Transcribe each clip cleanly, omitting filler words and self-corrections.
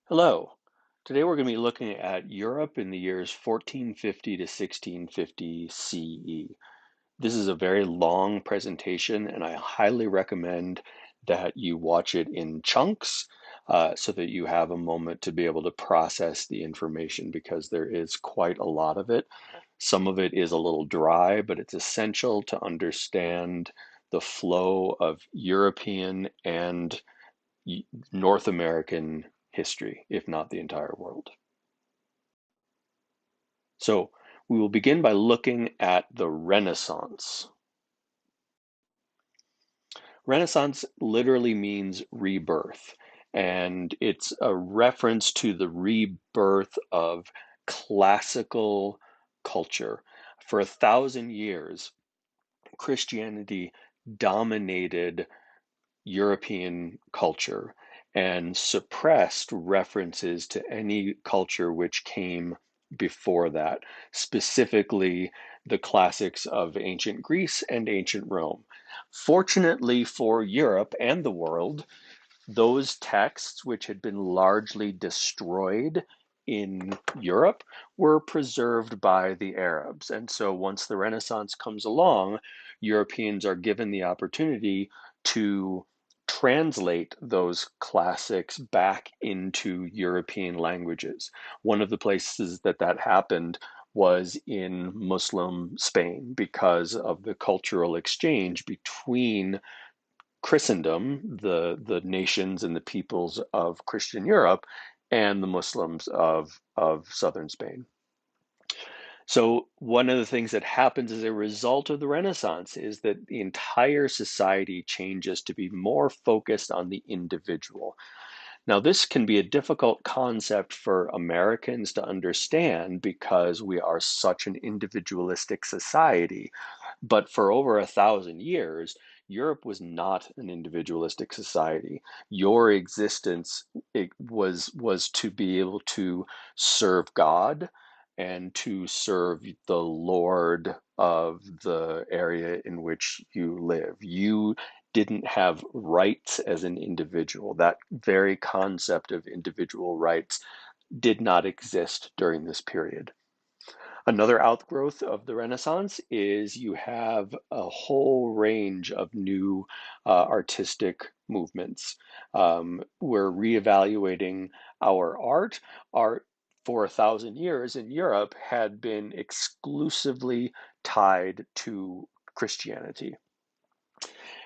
Hello. Today we're going to be looking at Europe in the years 1450 to 1650 CE. This is a very long presentation, and I highly recommend that you watch it in chunks so that you have a moment to be able to process the information because there is quite a lot of it. Some of it is a little dry, but it's essential to understand the flow of European and North American history, if not the entire world. So we will begin by looking at the Renaissance. Renaissance literally means rebirth, and it's a reference to the rebirth of classical culture. For 1,000 years, Christianity dominated European culture and suppressed references to any culture which came before that, specifically the classics of ancient Greece and ancient Rome. Fortunately for Europe and the world, those texts, which had been largely destroyed in Europe, were preserved by the Arabs. And so once the Renaissance comes along, Europeans are given the opportunity to translate those classics back into European languages. One of the places that that happened was in Muslim Spain because of the cultural exchange between Christendom, the nations and the peoples of Christian Europe, and the Muslims of southern Spain. So, one of the things that happens as a result of the Renaissance is that the entire society changes to be more focused on the individual. Now, this can be a difficult concept for Americans to understand because we are such an individualistic society. But for over 1,000 years, Europe was not an individualistic society. Your existence was to be able to serve God and to serve the Lord of the area in which you live. You didn't have rights as an individual. That very concept of individual rights did not exist during this period. Another outgrowth of the Renaissance is you have a whole range of new artistic movements. We're reevaluating our art. Art for 1,000 years in Europe had been exclusively tied to Christianity.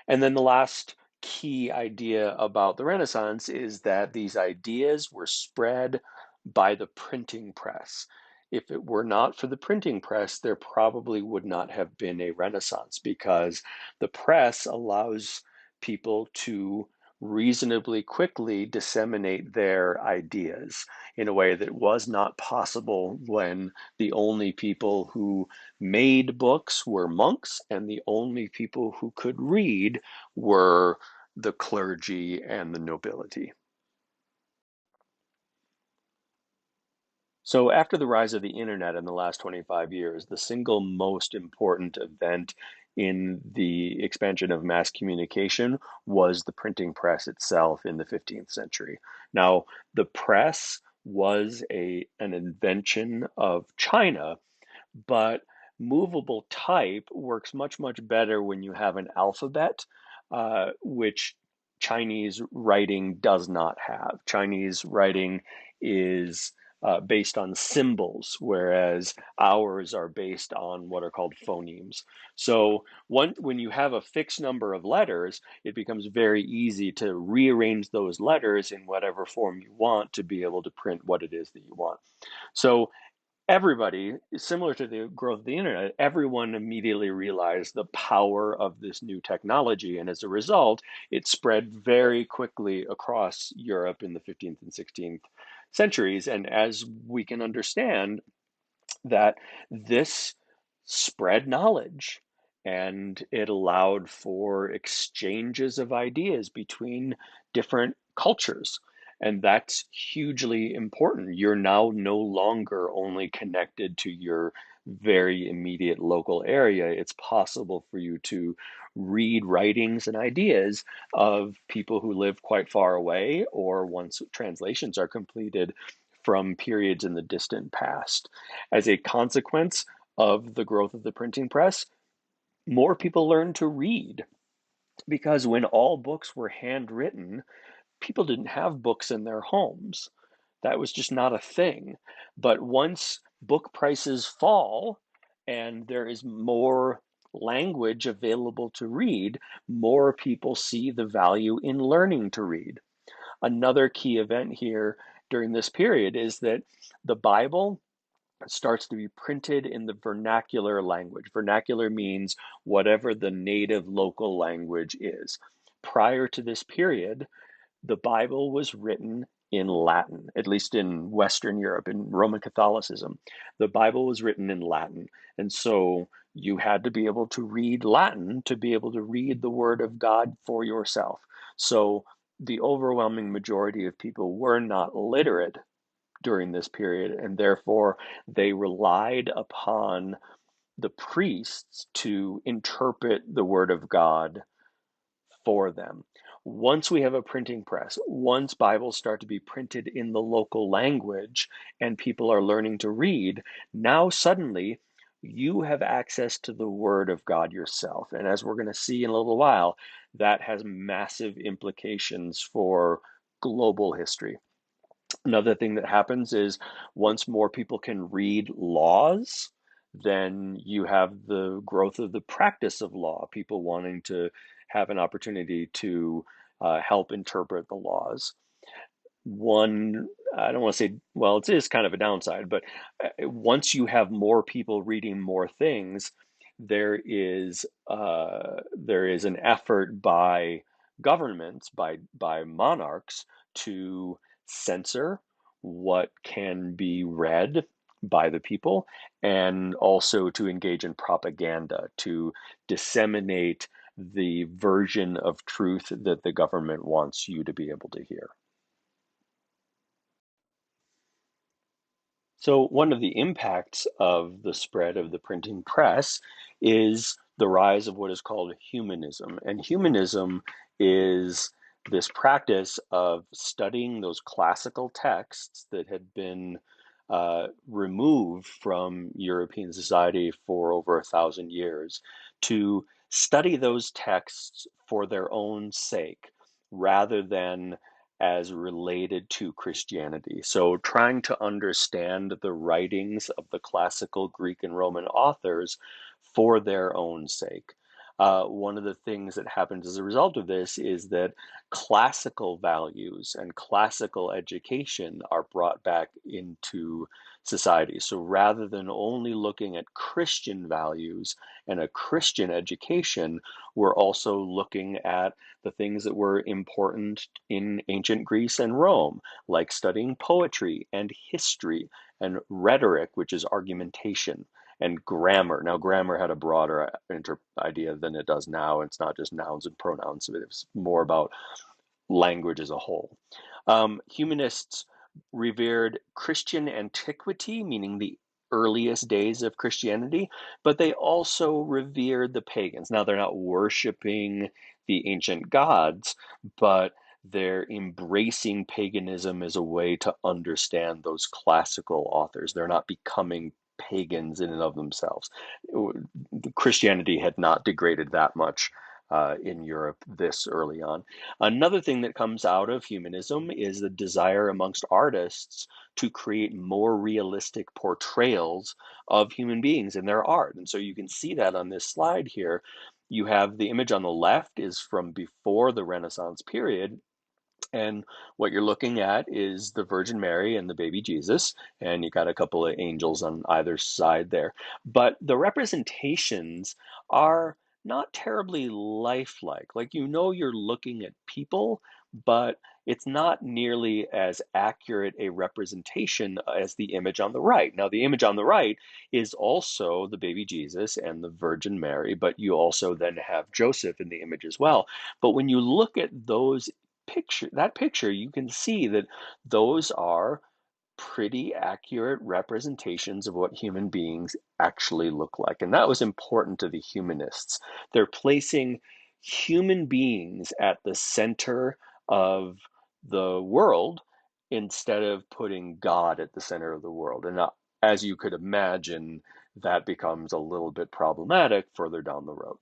And then the last key idea about the Renaissance is that these ideas were spread by the printing press. If it were not for the printing press, there probably would not have been a Renaissance because the press allows people to reasonably quickly disseminate their ideas in a way that was not possible when the only people who made books were monks, and the only people who could read were the clergy and the nobility. So, after the rise of the internet in the last 25 years, the single most important event in the expansion of mass communication was the printing press itself in the 15th century. Now, the press was an invention of China, but movable type works much, much better when you have an alphabet, which Chinese writing does not have. Chinese writing is based on symbols, whereas ours are based on what are called phonemes. So when you have a fixed number of letters, it becomes very easy to rearrange those letters in whatever form you want to be able to print what it is that you want. So everybody, similar to the growth of the internet, everyone immediately realized the power of this new technology. And as a result, it spread very quickly across Europe in the 15th and 16th centuries. And as we can understand, that this spread knowledge and it allowed for exchanges of ideas between different cultures. And that's hugely important. You're now no longer only connected to your very immediate local area, it's possible for you to read writings and ideas of people who live quite far away, or once translations are completed, from periods in the distant past. As a consequence of the growth of the printing press, more people learned to read, because when all books were handwritten, people didn't have books in their homes. That was just not a thing. But once book prices fall and there is more language available to read, more people see the value in learning to read. Another key event here during this period is that the Bible starts to be printed in the vernacular language. Vernacular means whatever the native local language is. Prior to this period, the Bible was written in Latin, at least in Western Europe, in Roman Catholicism. The Bible was written in Latin. And so you had to be able to read Latin to be able to read the Word of God for yourself. So the overwhelming majority of people were not literate during this period, and therefore they relied upon the priests to interpret the Word of God for them. Once we have a printing press, once Bibles start to be printed in the local language and people are learning to read, now suddenly you have access to the Word of God yourself. And as we're going to see in a little while, that has massive implications for global history. Another thing that happens is once more people can read laws, then you have the growth of the practice of law, people wanting to have an opportunity to help interpret the laws. One, I don't want to say, well, it is kind of a downside, but once you have more people reading more things, there is an effort by governments, by monarchs, to censor what can be read by the people, and also to engage in propaganda, to disseminate the version of truth that the government wants you to be able to hear. So, one of the impacts of the spread of the printing press is the rise of what is called humanism. And humanism is this practice of studying those classical texts that had been removed from European society for over 1,000 years, to study those texts for their own sake rather than as related to Christianity. So, trying to understand the writings of the classical Greek and Roman authors for their own sake. One of the things that happens as a result of this is that classical values and classical education are brought back into society. So rather than only looking at Christian values and a Christian education, we're also looking at the things that were important in ancient Greece and Rome, like studying poetry and history and rhetoric, which is argumentation, and grammar. Now, grammar had a broader idea than it does now. It's not just nouns and pronouns, it's more about language as a whole. Humanists revered Christian antiquity, meaning the earliest days of Christianity, but they also revered the pagans. Now, they're not worshiping the ancient gods, but they're embracing paganism as a way to understand those classical authors. They're not becoming pagans in and of themselves. Christianity had not degraded that much in Europe this early on. Another thing that comes out of humanism is the desire amongst artists to create more realistic portrayals of human beings in their art. And so you can see that on this slide here. You have the image on the left is from before the Renaissance period, and what you're looking at is the Virgin Mary and the baby Jesus, and you got a couple of angels on either side there. But the representations are not terribly lifelike. Like, you know, you're looking at people, but it's not nearly as accurate a representation as the image on the right. Now, the image on the right is also the baby Jesus and the Virgin Mary, but you also then have Joseph in the image as well. But when you look at that picture, you can see that those are pretty accurate representations of what human beings actually look like. And that was important to the humanists. They're placing human beings at the center of the world instead of putting God at the center of the world. And as you could imagine, that becomes a little bit problematic further down the road.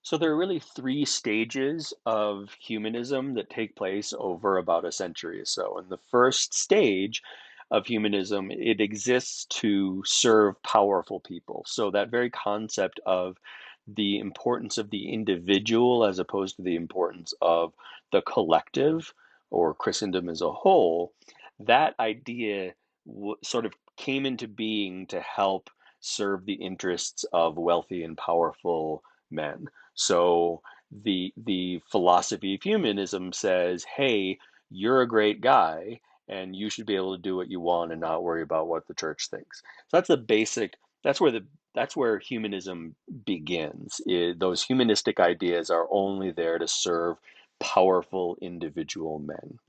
So there are really three stages of humanism that take place over about a century or so. And the first stage of humanism, it exists to serve powerful people. So that very concept of the importance of the individual as opposed to the importance of the collective or Christendom as a whole, that idea sort of came into being to help serve the interests of wealthy and powerful men. So the philosophy of humanism says, hey, you're a great guy and you should be able to do what you want and not worry about what the church thinks. So that's the basic, that's where humanism begins. Those humanistic ideas are only there to serve powerful individual men.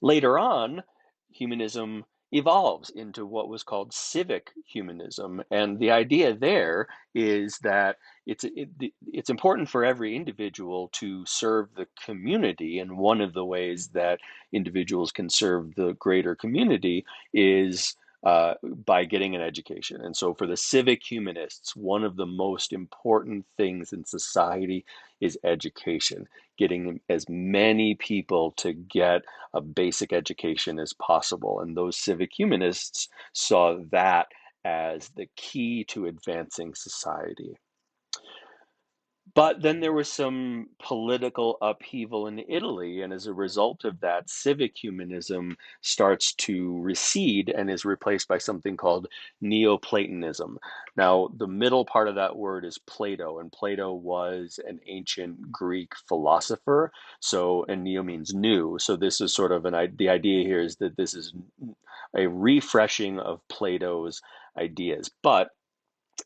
Later on, humanism evolves into what was called civic humanism. And the idea there is that it's important for every individual to serve the community. And one of the ways that individuals can serve the greater community is by getting an education. And so for the civic humanists, one of the most important things in society is education, getting as many people to get a basic education as possible. And those civic humanists saw that as the key to advancing society. But then there was some political upheaval in Italy, and as a result of that, civic humanism starts to recede and is replaced by something called Neoplatonism. Now, the middle part of that word is Plato, and Plato was an ancient Greek philosopher. So, and neo means new. So this is sort of the idea here is that this is a refreshing of Plato's ideas, but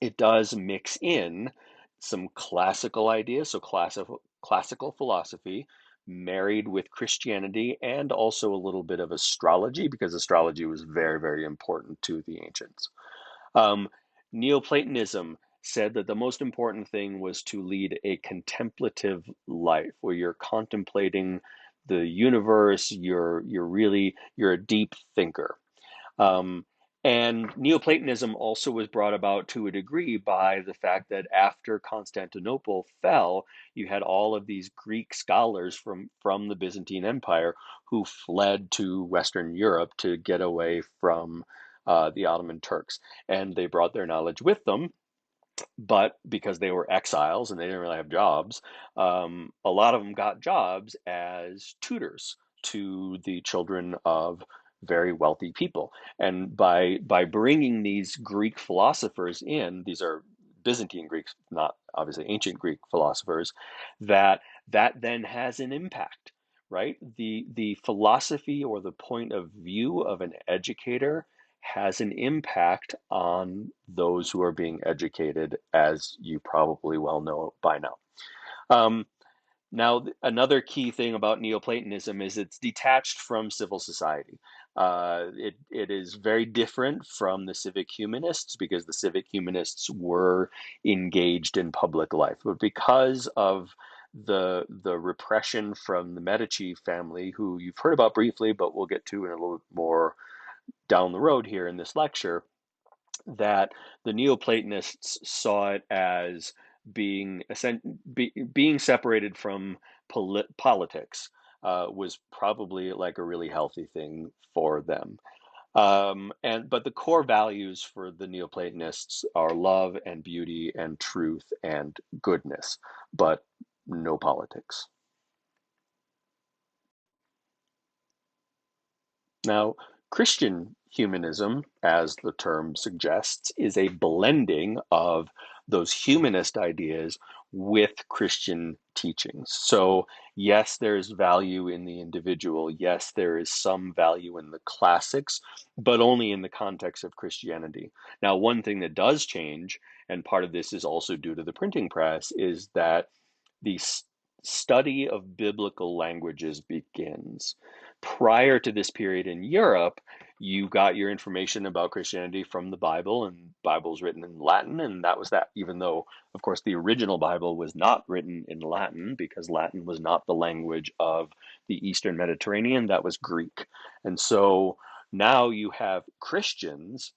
it does mix in some classical ideas, so classical philosophy married with Christianity and also a little bit of astrology because astrology was very, very important to the ancients. Um, Neoplatonism said that the most important thing was to lead a contemplative life where you're contemplating the universe, you're a deep thinker. Um, and Neoplatonism also was brought about to a degree by the fact that after Constantinople fell, you had all of these Greek scholars from the Byzantine Empire who fled to Western Europe to get away from the Ottoman Turks. And they brought their knowledge with them, but because they were exiles and they didn't really have jobs, a lot of them got jobs as tutors to the children of very wealthy people. And by bringing these Greek philosophers in, these are Byzantine Greeks, not obviously ancient Greek philosophers, that then has an impact, right? The philosophy or the point of view of an educator has an impact on those who are being educated, as you probably well know by now. Um, Now, another key thing about Neoplatonism is it's detached from civil society. It is very different from the civic humanists because the civic humanists were engaged in public life. But because of the repression from the Medici family, who you've heard about briefly, but we'll get to in a little more down the road here in this lecture, that the Neoplatonists saw it as being separated from politics was probably like a really healthy thing for them. But the core values for the Neoplatonists are love and beauty and truth and goodness, but no politics. Now, Christian humanism, as the term suggests, is a blending of those humanist ideas with Christian teachings. So, yes, there's value in the individual. Yes, there is some value in the classics, but only in the context of Christianity. Now, one thing that does change, and part of this is also due to the printing press, is that the study of biblical languages begins. Prior to this period in Europe, you got your information about Christianity from the Bible, and Bible's written in Latin, and that was that, even though, of course, the original Bible was not written in Latin because Latin was not the language of the Eastern Mediterranean, that was Greek. And so now you have Christians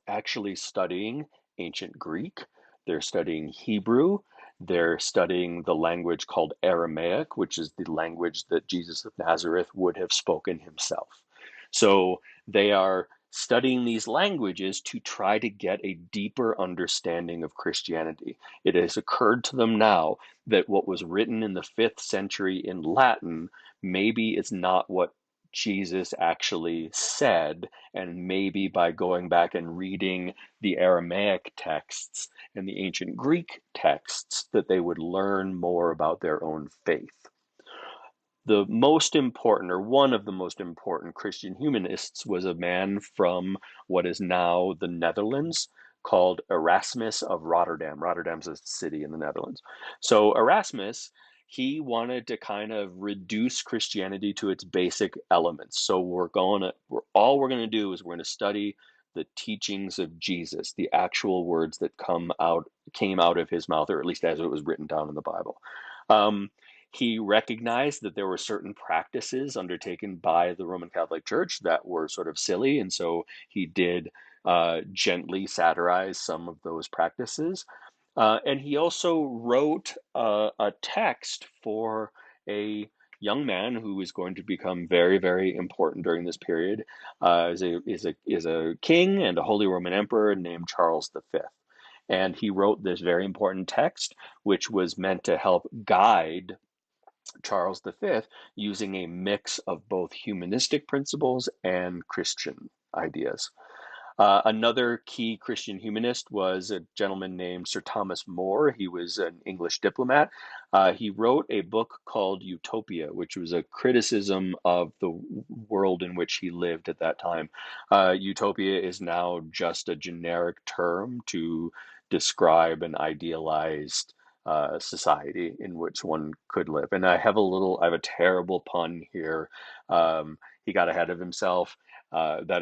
actually studying ancient Greek, they're studying Hebrew, they're studying the language called Aramaic, which is the language that Jesus of Nazareth would have spoken himself. So they are studying these languages to try to get a deeper understanding of Christianity. It has occurred to them now that what was written in the 5th century in Latin maybe is not what Jesus actually said, and maybe by going back and reading the Aramaic texts and the ancient Greek texts, that they would learn more about their own faith. The most important, or one of the most important Christian humanists was a man from what is now the Netherlands called Erasmus of Rotterdam. Rotterdam's a city in the Netherlands. So Erasmus, he wanted to kind of reduce Christianity to its basic elements. So all we're going to do is we're going to study the teachings of Jesus, the actual words that came out of his mouth, or at least as it was written down in the Bible. Um, he recognized that there were certain practices undertaken by the Roman Catholic Church that were sort of silly, and so he did gently satirize some of those practices. And he also wrote a text for a young man who is going to become very, very important during this period, is a king and a Holy Roman Emperor named Charles V. And he wrote this very important text, which was meant to help guide Charles V using a mix of both humanistic principles and Christian ideas. Another key Christian humanist was a gentleman named Sir Thomas More. He was an English diplomat. He wrote a book called Utopia, which was a criticism of the world in which he lived at that time. Utopia is now just a generic term to describe an idealized society in which one could live. And I have a terrible pun here. He got ahead of himself. That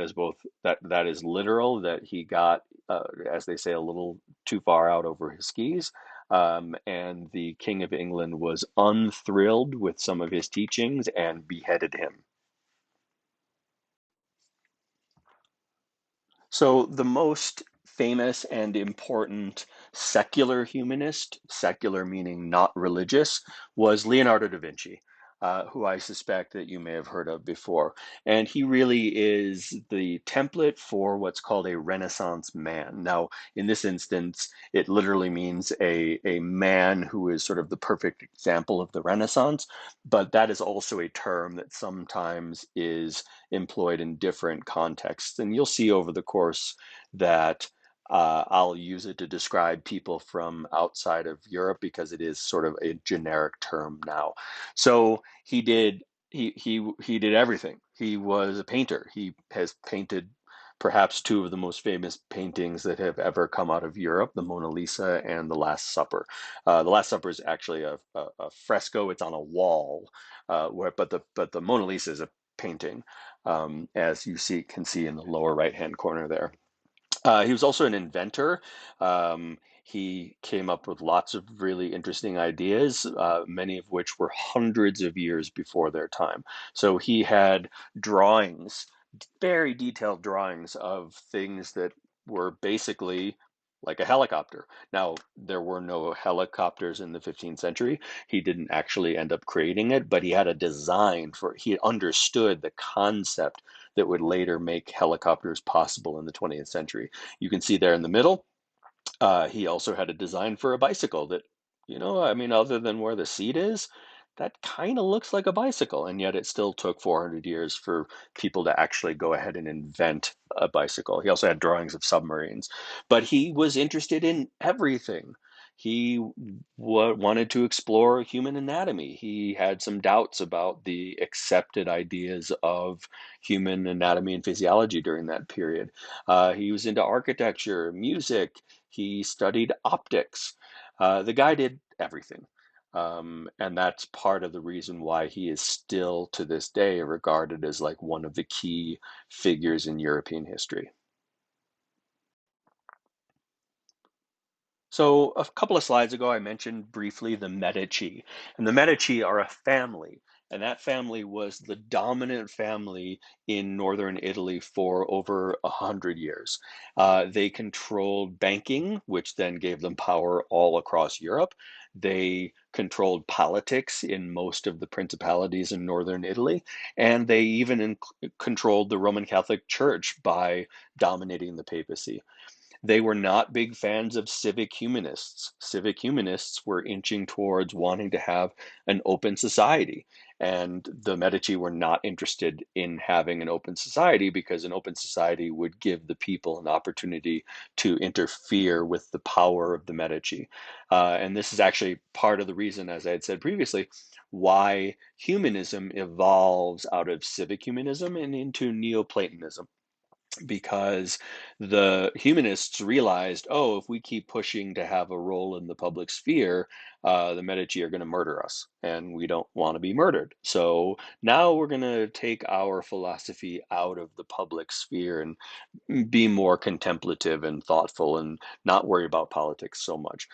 is literal, that he got, as they say, a little too far out over his skis. And the King of England was unthrilled with some of his teachings and beheaded him. So the most famous and important secular humanist, secular meaning not religious, was Leonardo da Vinci, who I suspect that you may have heard of before. And he really is the template for what's called a Renaissance man. Now, in this instance, it literally means a man who is sort of the perfect example of the Renaissance, but that is also a term that sometimes is employed in different contexts. And you'll see over the course that I'll use it to describe people from outside of Europe because it is sort of a generic term now. So he did everything. He was a painter. He has painted perhaps two of the most famous paintings that have ever come out of Europe, the Mona Lisa and the Last Supper. The Last Supper is actually a fresco. It's on a wall, but the Mona Lisa is a painting, as you can see in the lower right hand corner there. He was also an inventor. He came up with lots of really interesting ideas, many of which were hundreds of years before their time. So he had drawings, very detailed drawings of things that were basically like a helicopter. Now, there were no helicopters in the 15th century. He didn't actually end up creating it, but he had a design he understood the concept that would later make helicopters possible in the 20th century. You can see there in the middle, he also had a design for a bicycle that, I mean, other than where the seat is, that kind of looks like a bicycle, and yet it still took 400 years for people to actually go ahead and invent a bicycle. He also had drawings of submarines, but he was interested in everything. He wanted to explore human anatomy. He had some doubts about the accepted ideas of human anatomy and physiology during that period. He was into architecture, music. He studied optics. The guy did everything. And that's part of the reason why he is still to this day regarded as like one of the key figures in European history. So a couple of slides ago, I mentioned briefly the Medici, and the Medici are a family, and that family was the dominant family in northern Italy for over 100 years. They controlled banking, which then gave them power all across Europe. They controlled politics in most of the principalities in northern Italy, and they even controlled the Roman Catholic Church by dominating the papacy. They were not big fans of civic humanists. Civic humanists were inching towards wanting to have an open society. And the Medici were not interested in having an open society because an open society would give the people an opportunity to interfere with the power of the Medici. And this is actually part of the reason, as I had said previously, why humanism evolves out of civic humanism and into Neoplatonism, because the humanists realized, oh, if we keep pushing to have a role in the public sphere, the Medici are going to murder us, and we don't want to be murdered. So now we're going to take our philosophy out of the public sphere and be more contemplative and thoughtful and not worry about politics so much.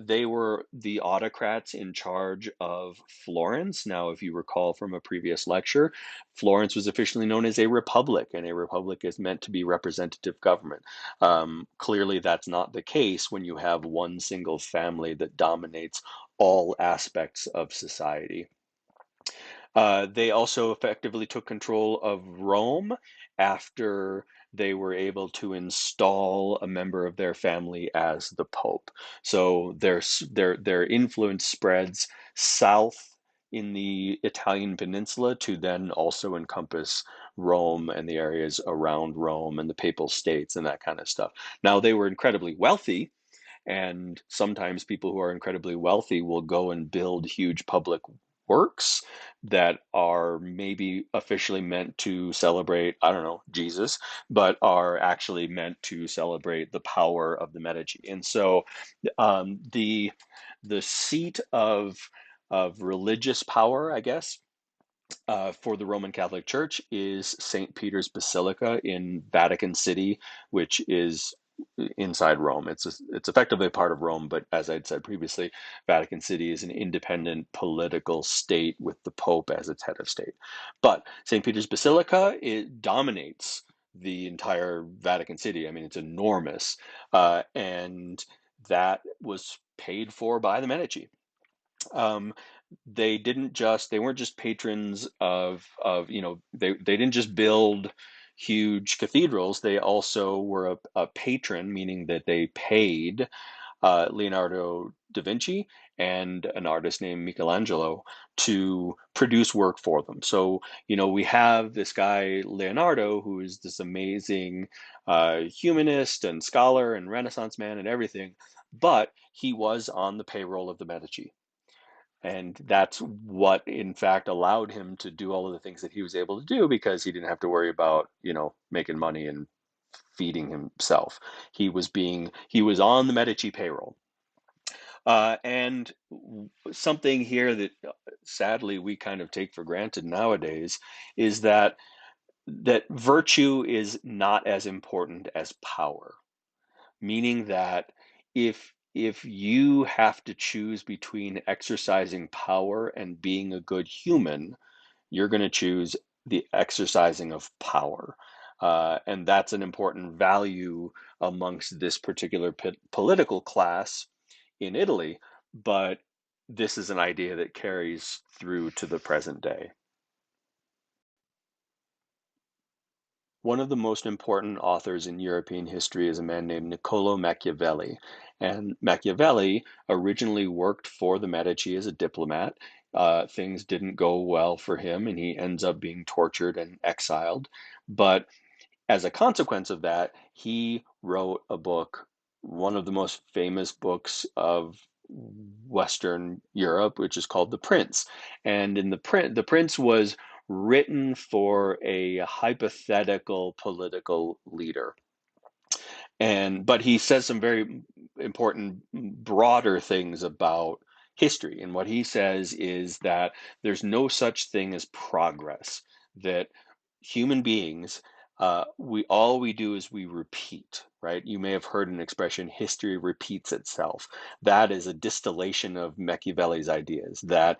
They were the autocrats in charge of Florence. Now, if you recall from a previous lecture, Florence was officially known as a republic, and a republic is meant to be representative government. Clearly, that's not the case when you have one single family that dominates all aspects of society. They also effectively took control of Rome after they were able to install a member of their family as the Pope. So their influence spreads south in the Italian peninsula to then also encompass Rome and the areas around Rome and the Papal States and that kind of stuff. Now, they were incredibly wealthy, and sometimes people who are incredibly wealthy will go and build huge public works that are maybe officially meant to celebrate, I don't know, Jesus, but are actually meant to celebrate the power of the Medici. And so the seat of religious power, I guess, for the Roman Catholic Church is St. Peter's Basilica in Vatican City, which is inside Rome. It's effectively a part of Rome, but as I'd said previously, Vatican City is an independent political state with the Pope as its head of state. But St. Peter's Basilica, it dominates the entire Vatican City. I mean, it's enormous, and that was paid for by the Medici. Um, they weren't just patrons of they didn't just build huge cathedrals. They also were a patron, meaning that they paid Leonardo da Vinci and an artist named Michelangelo to produce work for them. So, we have this guy, Leonardo, who is this amazing humanist and scholar and Renaissance man and everything, but he was on the payroll of the Medici. And that's what, in fact, allowed him to do all of the things that he was able to do, because he didn't have to worry about, making money and feeding himself. He was on the Medici payroll. And something here that sadly we kind of take for granted nowadays is that virtue is not as important as power, meaning that if you have to choose between exercising power and being a good human, you're going to choose the exercising of power. And that's an important value amongst this particular political class in Italy, but this is an idea that carries through to the present day. One of the most important authors in European history is a man named Niccolo Machiavelli. And Machiavelli originally worked for the Medici as a diplomat. Things didn't go well for him, and he ends up being tortured and exiled. But as a consequence of that, he wrote a book, one of the most famous books of Western Europe, which is called The Prince. And in The Prince was written for a hypothetical political leader. But he says some very important broader things about history. And what he says is that there's no such thing as progress, that human beings, we do is we repeat, right? You may have heard an expression, history repeats itself. That is a distillation of Machiavelli's ideas, that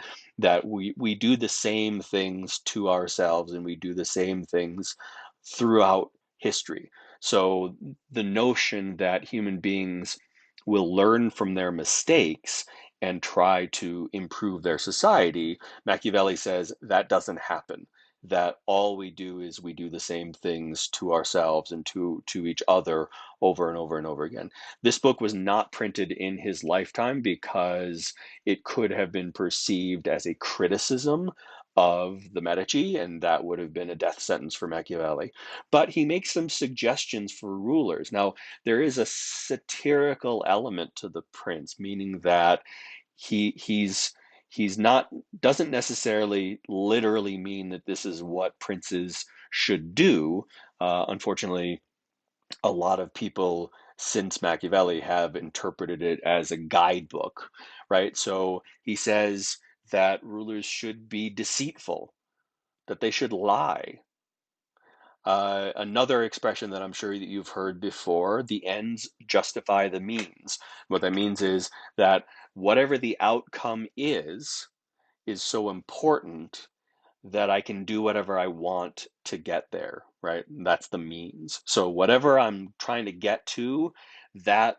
we do the same things to ourselves and we do the same things throughout history. So the notion that human beings will learn from their mistakes and try to improve their society, Machiavelli says that doesn't happen. That all we do is we do the same things to ourselves and to each other over and over and over again. This book was not printed in his lifetime because it could have been perceived as a criticism of the Medici, and that would have been a death sentence for Machiavelli. But he makes some suggestions for rulers. Now, there is a satirical element to the prince, meaning that he's not, doesn't necessarily literally mean that this is what princes should do. Unfortunately, a lot of people since Machiavelli have interpreted it as a guidebook, right? So he says that rulers should be deceitful, that they should lie. Another expression that I'm sure that you've heard before, the ends justify the means. What that means is that whatever the outcome is so important that I can do whatever I want to get there, right? That's the means. So whatever I'm trying to get to, that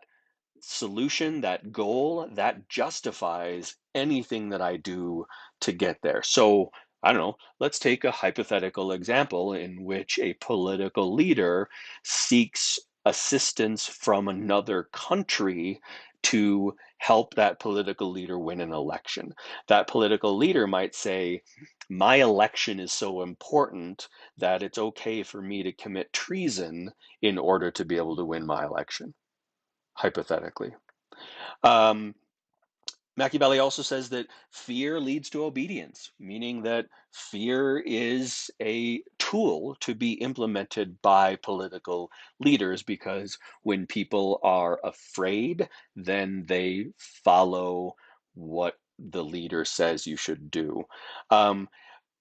solution, that goal, that justifies anything that I do to get there. So, I don't know, let's take a hypothetical example in which a political leader seeks assistance from another country to help that political leader win an election. That political leader might say, my election is so important that it's okay for me to commit treason in order to be able to win my election, hypothetically. Um, Machiavelli also says that fear leads to obedience, meaning that fear is a tool to be implemented by political leaders because when people are afraid, then they follow what the leader says you should do. Um,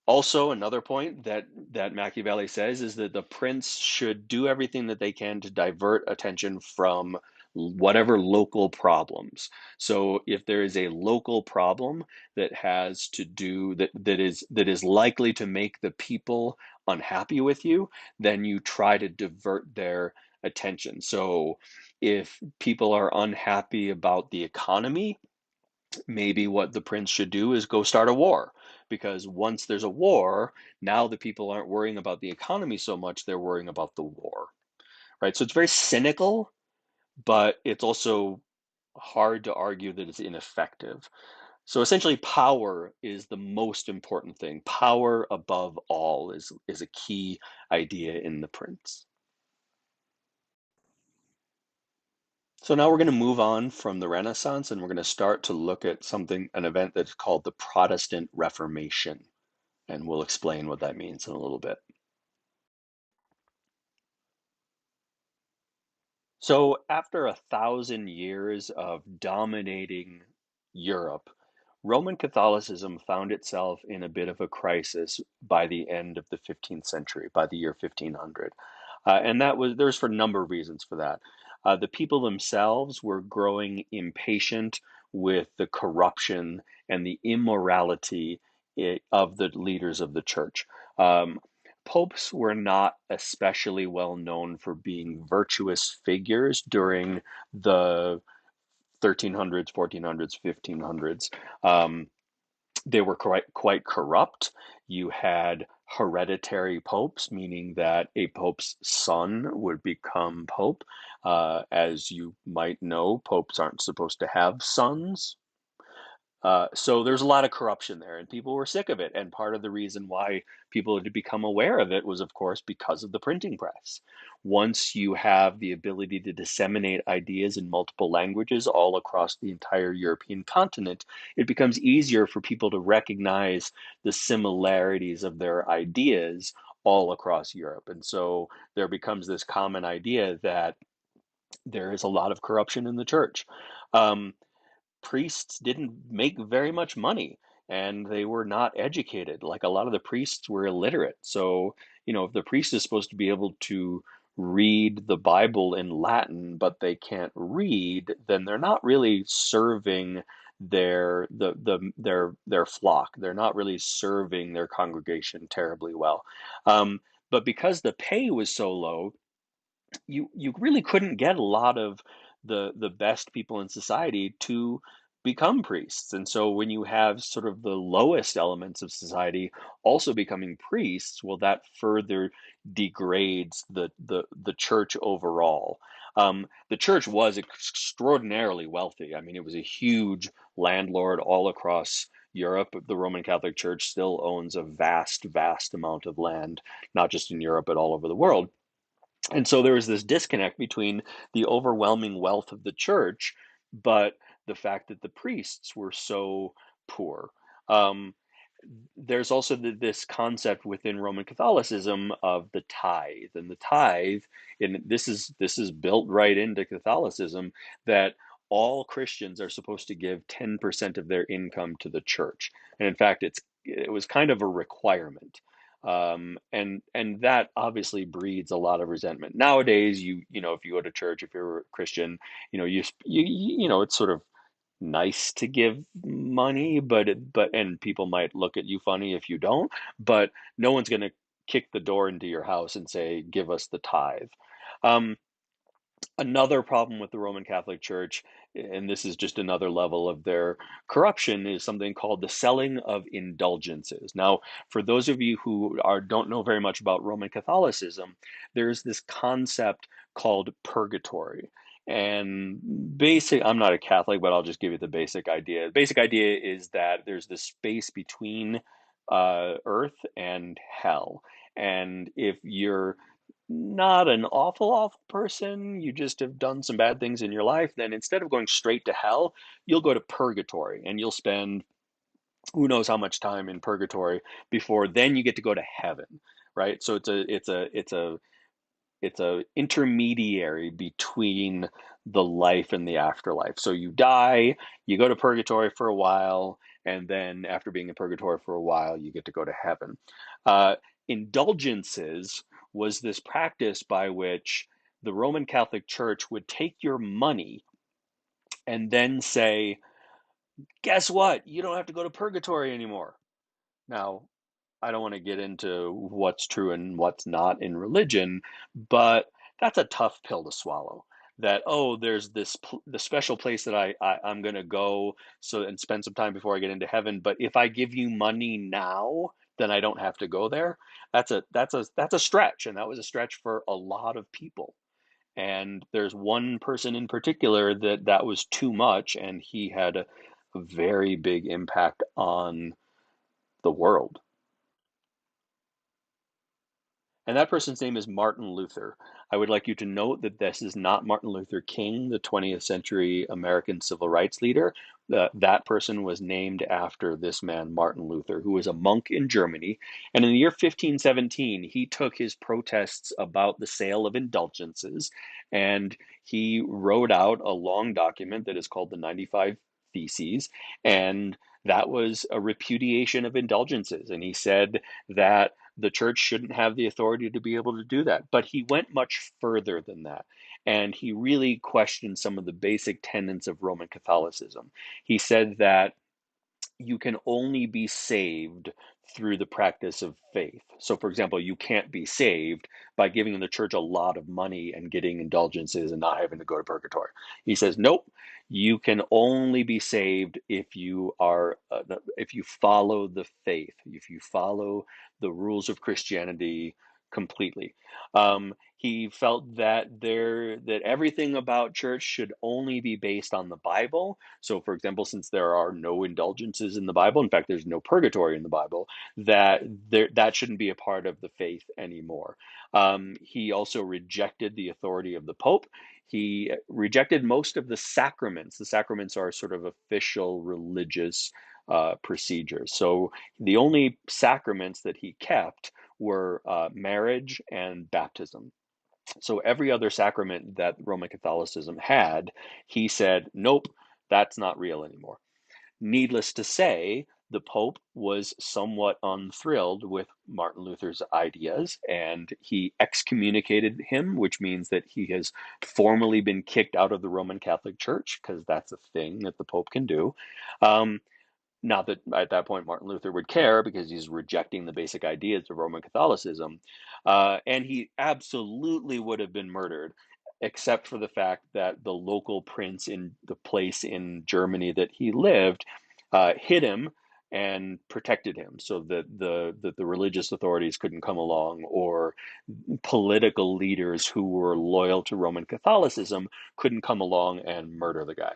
Also, another point that Machiavelli says is that the prince should do everything that they can to divert attention from whatever local problems. So if there is a local problem that has to do that is likely to make the people unhappy with you, then you try to divert their attention. So if people are unhappy about the economy, maybe what the prince should do is go start a war. Because once there's a war, now the people aren't worrying about the economy so much, they're worrying about the war, right? So it's very cynical, but it's also hard to argue that it's ineffective. So essentially, power is the most important thing. Power above all is a key idea in the prince. So now we're going to move on from the Renaissance and we're going to start to look at an event that's called the Protestant Reformation. And we'll explain what that means in a little bit. So, after 1,000 years of dominating Europe, Roman Catholicism found itself in a bit of a crisis by the end of the 15th century, by the year 1500. And there's for a number of reasons for that. The people themselves were growing impatient with the corruption and the immorality of the leaders of the church. Um, Popes were not especially well known for being virtuous figures during the 1300s, 1400s, 1500s. They were quite corrupt. You had hereditary popes, meaning that a pope's son would become pope. As you might know, popes aren't supposed to have sons. So there's a lot of corruption there, and people were sick of it. And part of the reason why people had become aware of it was, of course, because of the printing press. Once you have the ability to disseminate ideas in multiple languages all across the entire European continent, it becomes easier for people to recognize the similarities of their ideas all across Europe. And so there becomes this common idea that there is a lot of corruption in the church. Um, priests didn't make very much money and they were not educated. Like a lot of the priests were illiterate. So, if the priest is supposed to be able to read the Bible in Latin, but they can't read, then they're not really serving their flock. They're not really serving their congregation terribly well. Um, but because the pay was so low, you really couldn't get a lot of the best people in society to become priests. And so when you have sort of the lowest elements of society also becoming priests, well, that further degrades the church overall. The church was extraordinarily wealthy. I mean, it was a huge landlord all across Europe. The Roman Catholic Church still owns a vast amount of land, not just in Europe, but all over the world. And so there was this disconnect between the overwhelming wealth of the church, but the fact that the priests were so poor. Um, there's also this concept within Roman Catholicism of the tithe, and the tithe, and this is built right into Catholicism, that all Christians are supposed to give 10% of their income to the church, and in fact, it was kind of a requirement. And that obviously breeds a lot of resentment. Nowadays, if you go to church, if you're a Christian, it's sort of nice to give money, and people might look at you funny if you don't, but no one's going to kick the door into your house and say, give us the tithe. Um, Another problem with the Roman Catholic Church, and this is just another level of their corruption, is something called the selling of indulgences. Now, for those of you who don't know very much about Roman Catholicism, there's this concept called purgatory. And I'm not a Catholic, but I'll just give you the basic idea. The basic idea is that there's this space between earth and hell. And if you're not an awful person, you just have done some bad things in your life, then instead of going straight to hell, you'll go to purgatory and you'll spend who knows how much time in purgatory before then you get to go to heaven, right? So it's a intermediary between the life and the afterlife. So you die, you go to purgatory for a while, and then after being in purgatory for a while, you get to go to heaven. Uh, Indulgences was this practice by which the Roman Catholic Church would take your money and then say, guess what? You don't have to go to purgatory anymore. Now, I don't want to get into what's true and what's not in religion, but that's a tough pill to swallow. That, oh, there's the special place that I'm going to go and spend some time before I get into heaven, but if I give you money now, then I don't have to go there. That's a stretch, and that was a stretch for a lot of people. And there's one person in particular that was too much, and he had a very big impact on the world. And that person's name is Martin Luther. I would like you to note that this is not Martin Luther King, the 20th century American civil rights leader. That person was named after this man, Martin Luther, who was a monk in Germany. And in the year 1517, he took his protests about the sale of indulgences and he wrote out a long document that is called the 95 Theses. And that was a repudiation of indulgences. And he said that the church shouldn't have the authority to be able to do that. But he went much further than that. And he really questioned some of the basic tenets of Roman Catholicism. He said that you can only be saved through the practice of faith. So, for example, you can't be saved by giving the church a lot of money and getting indulgences and not having to go to purgatory. He says, nope, you can only be saved if you follow the faith, if you follow the rules of Christianity completely. He felt that everything about church should only be based on the Bible. So, for example, since there are no indulgences in the Bible, in fact, there's no purgatory in the Bible, that shouldn't be a part of the faith anymore. He also rejected the authority of the Pope. He rejected most of the sacraments. The sacraments are sort of official religious procedures. So the only sacraments that he kept were marriage and baptism. So every other sacrament that Roman Catholicism had, he said, nope, That's not real anymore. Needless to say, the Pope was somewhat unthrilled with Martin Luther's ideas, and he excommunicated him, which means that he has formally been kicked out of the Roman Catholic Church, because that's a thing that the Pope can do. Um, Not that at that point Martin Luther would care, because he's rejecting the basic ideas of Roman Catholicism. And he absolutely would have been murdered, except for the fact that the local prince in the place in Germany that he lived hid him and protected him, so that the religious authorities couldn't come along, or political leaders who were loyal to Roman Catholicism couldn't come along and murder the guy.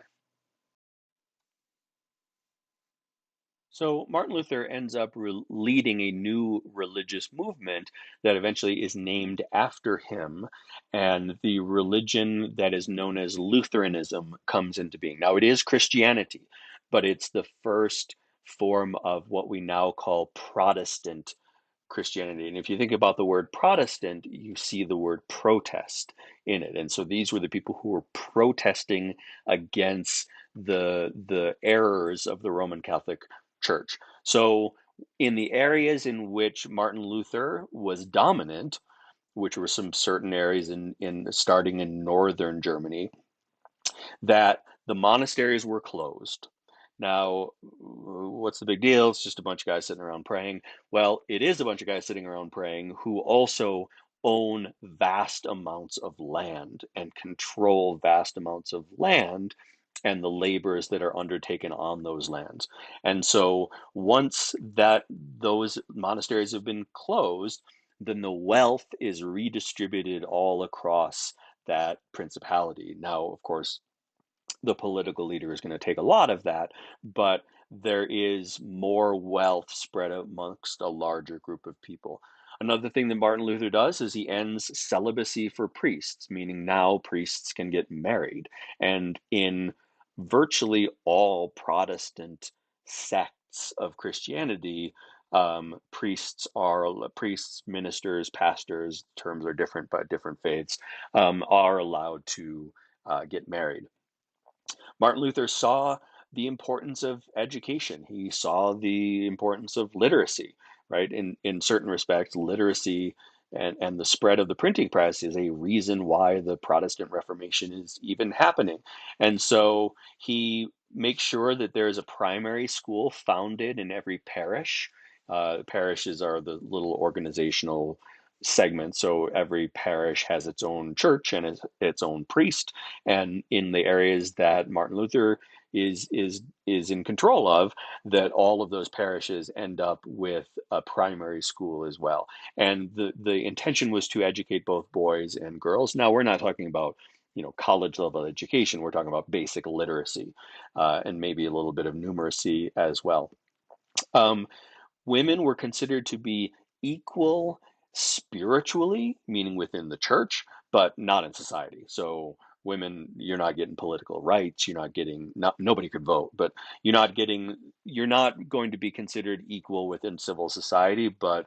So Martin Luther ends up leading a new religious movement that eventually is named after him, and the religion that is known as Lutheranism comes into being. Now, it is Christianity, but it's the first form of what we now call Protestant Christianity. And if you think about the word Protestant, you see the word protest in it. And so these were the people who were protesting against the errors of the Roman Catholic Church. So in the areas in which Martin Luther was dominant, which were some certain areas in starting in northern Germany, that the monasteries were closed. Now, what's the big deal? It's just a bunch of guys sitting around praying. Well, it is a bunch of guys sitting around praying who also own vast amounts of land and control vast amounts of land and the labors that are undertaken on those lands. And so once that those monasteries have been closed, then the wealth is redistributed all across that principality. Now, of course, the political leader is going to take a lot of that, but there is more wealth spread amongst a larger group of people. Another thing that Martin Luther does is he ends celibacy for priests, meaning now priests can get married. And in virtually all Protestant sects of Christianity, priests, ministers, pastors, terms are different, but different faiths, are allowed to get married. Martin Luther saw the importance of education. He saw the importance of literacy, right? In certain respects, literacy and the spread of the printing press is a reason why the Protestant Reformation is even happening. And so he makes sure that there is a primary school founded in every parish. Parishes are the little organizational segments. So every parish has its own church and its own priest, and in the areas that Martin Luther is in control of, that all of those parishes end up with a primary school as well. And the intention was to educate both boys and girls. Now, we're not talking about college level education. We're talking about basic literacy, and maybe a little bit of numeracy as well. Um, Women were considered to be equal spiritually, meaning within the church, but not in society. So women, you're not getting political rights, you're not getting, not nobody could vote, but you're not going to be considered equal within civil society, but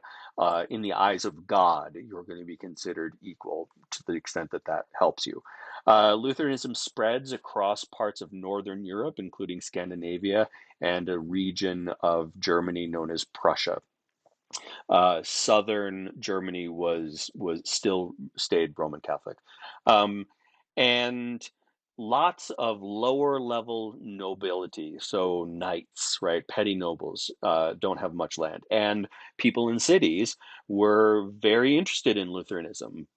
in the eyes of God, you're going to be considered equal to the extent that that helps you. Lutheranism spreads across parts of Northern Europe, including Scandinavia and a region of Germany known as Prussia. Southern Germany was still stayed Roman Catholic, um, and lots of lower level nobility, so knights, right, petty nobles, don't have much land, and people in cities were very interested in Lutheranism.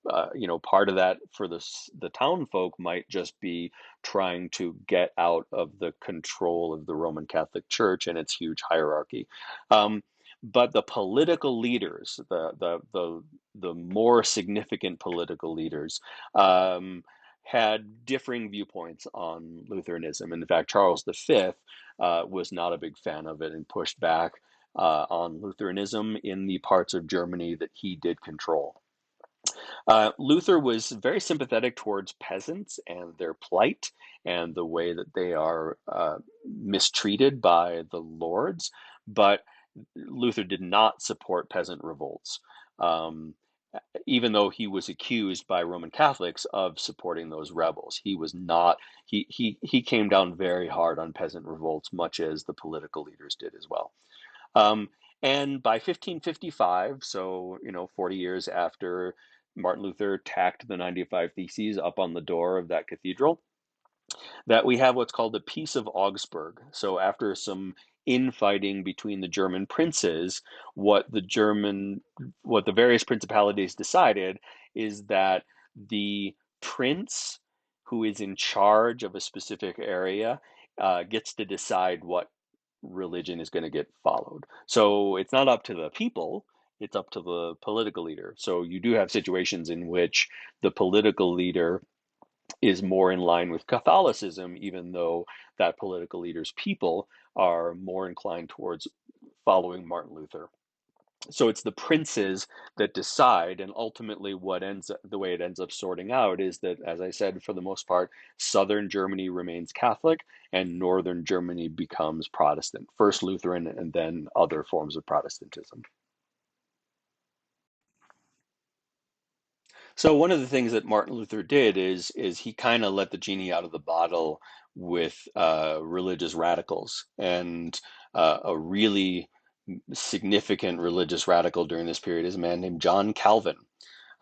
Part of that for the town folk might just be trying to get out of the control of the Roman Catholic Church and its huge hierarchy. Um, but the political leaders, the more significant political leaders, had differing viewpoints on Lutheranism. In fact, Charles V was not a big fan of it and pushed back on Lutheranism in the parts of Germany that he did control. Luther was very sympathetic towards peasants and their plight and the way that they are mistreated by the lords, but Luther did not support peasant revolts. Um, even though he was accused by Roman Catholics of supporting those rebels. He was not, he came down very hard on peasant revolts, much as the political leaders did as well. Um, and by 1555, so, 40 years after Martin Luther tacked the 95 Theses up on the door of that cathedral, that we have what's called the Peace of Augsburg. So after some infighting between the German princes, what the German, what the various principalities decided is that the prince who is in charge of a specific area gets to decide what religion is going to get followed. So it's not up to the people, it's up to the political leader. So you do have situations in which the political leader is more in line with Catholicism, even though that political leader's people are more inclined towards following Martin Luther. So it's the princes that decide, and ultimately, the way it ends up sorting out is that, as I said, for the most part, southern Germany remains Catholic, and northern Germany becomes Protestant. First Lutheran, and then other forms of Protestantism. So one of the things that Martin Luther did is he kind of let the genie out of the bottle with religious radicals, and a really significant religious radical during this period is a man named John Calvin.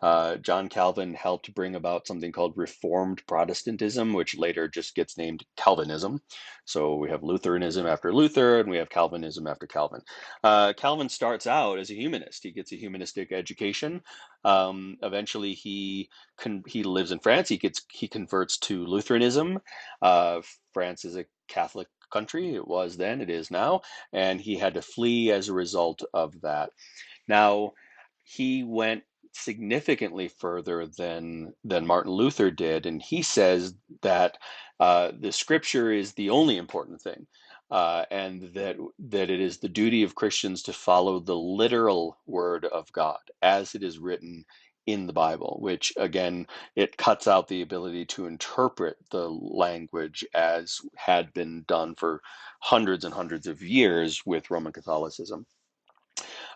John Calvin helped bring about something called Reformed Protestantism, which later just gets named Calvinism. So we have Lutheranism after Luther, and we have Calvinism after Calvin. Calvin starts out as a humanist. He gets a humanistic education. Eventually, he lives in France. He converts to Lutheranism. France is a Catholic country. It was then. It is now, and he had to flee as a result of that. Now, he went significantly further than Martin Luther did, and he says that the Scripture is the only important thing, and that it is the duty of Christians to follow the literal Word of God as it is written in the Bible, which again, it cuts out the ability to interpret the language as had been done for hundreds and hundreds of years with Roman Catholicism.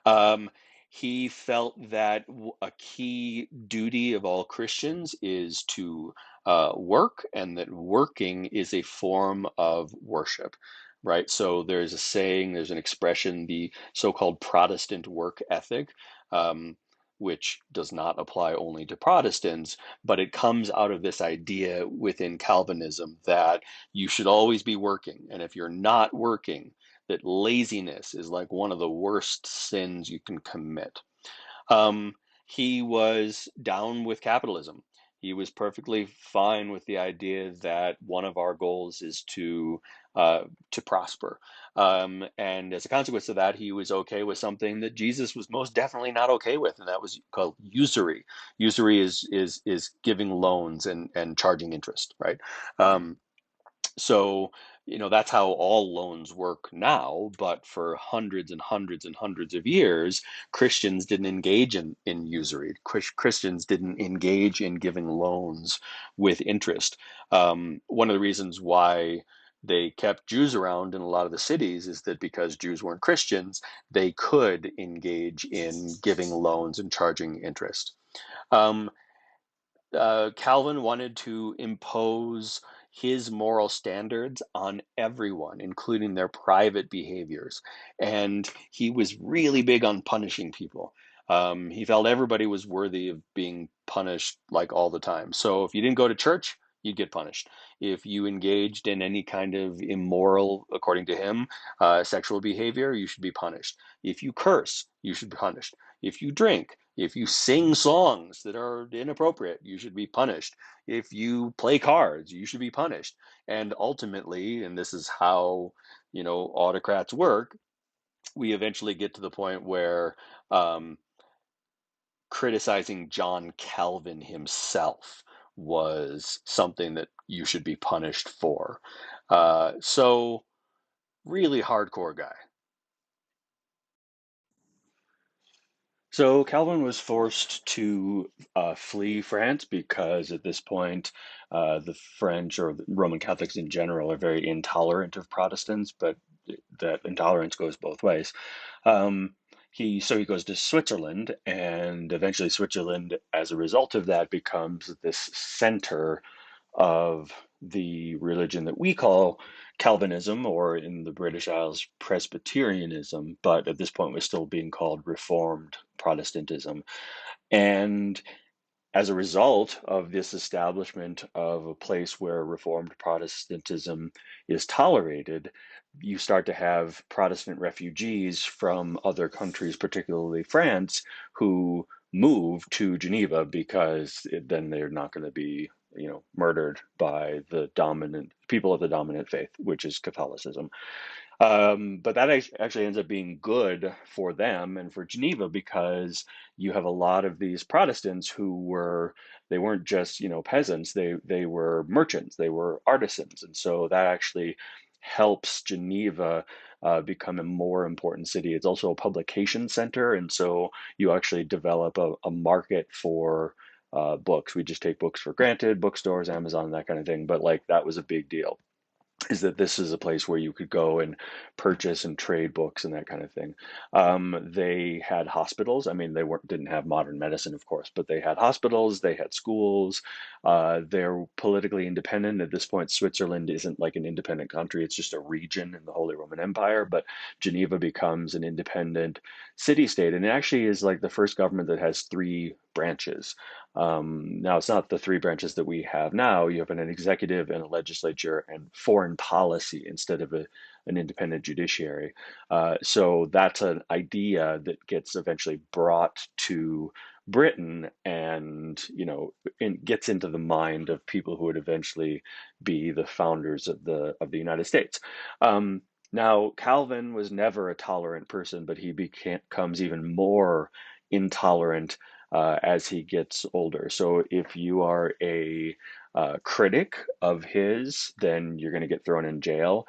Um, he felt that a key duty of all Christians is to work, and that working is a form of worship, right? So there's a saying, there's an expression, the so-called Protestant work ethic, which does not apply only to Protestants, but it comes out of this idea within Calvinism that you should always be working, and if you're not working, that laziness is like one of the worst sins you can commit. Um, he was down with capitalism. He was perfectly fine with the idea that one of our goals is to prosper. And as a consequence of that, he was okay with something that Jesus was most definitely not okay with, and that was called usury. Usury is giving loans and charging interest, right? Um, so, that's how all loans work now, but for hundreds and hundreds and hundreds of years, Christians didn't engage in usury. Christians didn't engage in giving loans with interest. One of the reasons why they kept Jews around in a lot of the cities is that because Jews weren't Christians, they could engage in giving loans and charging interest. Um, Calvin wanted to impose his moral standards on everyone, including their private behaviors. And he was really big on punishing people. He felt everybody was worthy of being punished like all the time. So if you didn't go to church, you'd get punished. If you engaged in any kind of immoral, according to him, sexual behavior, you should be punished. If you curse, you should be punished. If you drink, if you sing songs that are inappropriate, you should be punished. If you play cards, you should be punished. And ultimately, and this is how, autocrats work, we eventually get to the point where um, criticizing John Calvin himself was something that you should be punished for. So, really hardcore guy. So Calvin was forced to flee France because at this point, the French or the Roman Catholics in general are very intolerant of Protestants, but that intolerance goes both ways. Um, he goes to Switzerland, and eventually Switzerland, as a result of that, becomes this center of the religion that we call Calvinism, or in the British Isles, Presbyterianism, but at this point was still being called Reformed Protestantism. And as a result of this establishment of a place where Reformed Protestantism is tolerated, you start to have Protestant refugees from other countries, particularly France, who move to Geneva because then they're not going to be, murdered by the dominant people of the dominant faith, which is Catholicism. But that actually ends up being good for them and for Geneva, because you have a lot of these Protestants who they weren't just, peasants, they were merchants, they were artisans. And so that actually helps Geneva become a more important city. It's also a publication center. And so you actually develop a market for books. We just take books for granted, bookstores, Amazon, that kind of thing. But like that was a big deal, is that this is a place where you could go and purchase and trade books and that kind of thing. They had hospitals. I mean, they didn't have modern medicine, of course, but they had hospitals, they had schools. They're politically independent. At this point, Switzerland isn't like an independent country, it's just a region in the Holy Roman Empire, but Geneva becomes an independent city-state, and it actually is like the first government that has three branches. Now, it's not the three branches that we have now. You have an executive and a legislature and foreign policy instead of an independent judiciary. So that's an idea that gets eventually brought to Britain, and gets into the mind of people who would eventually be the founders of the United States. Now, Calvin was never a tolerant person, but he becomes even more intolerant as he gets older. So if you are a critic of his, then you're going to get thrown in jail.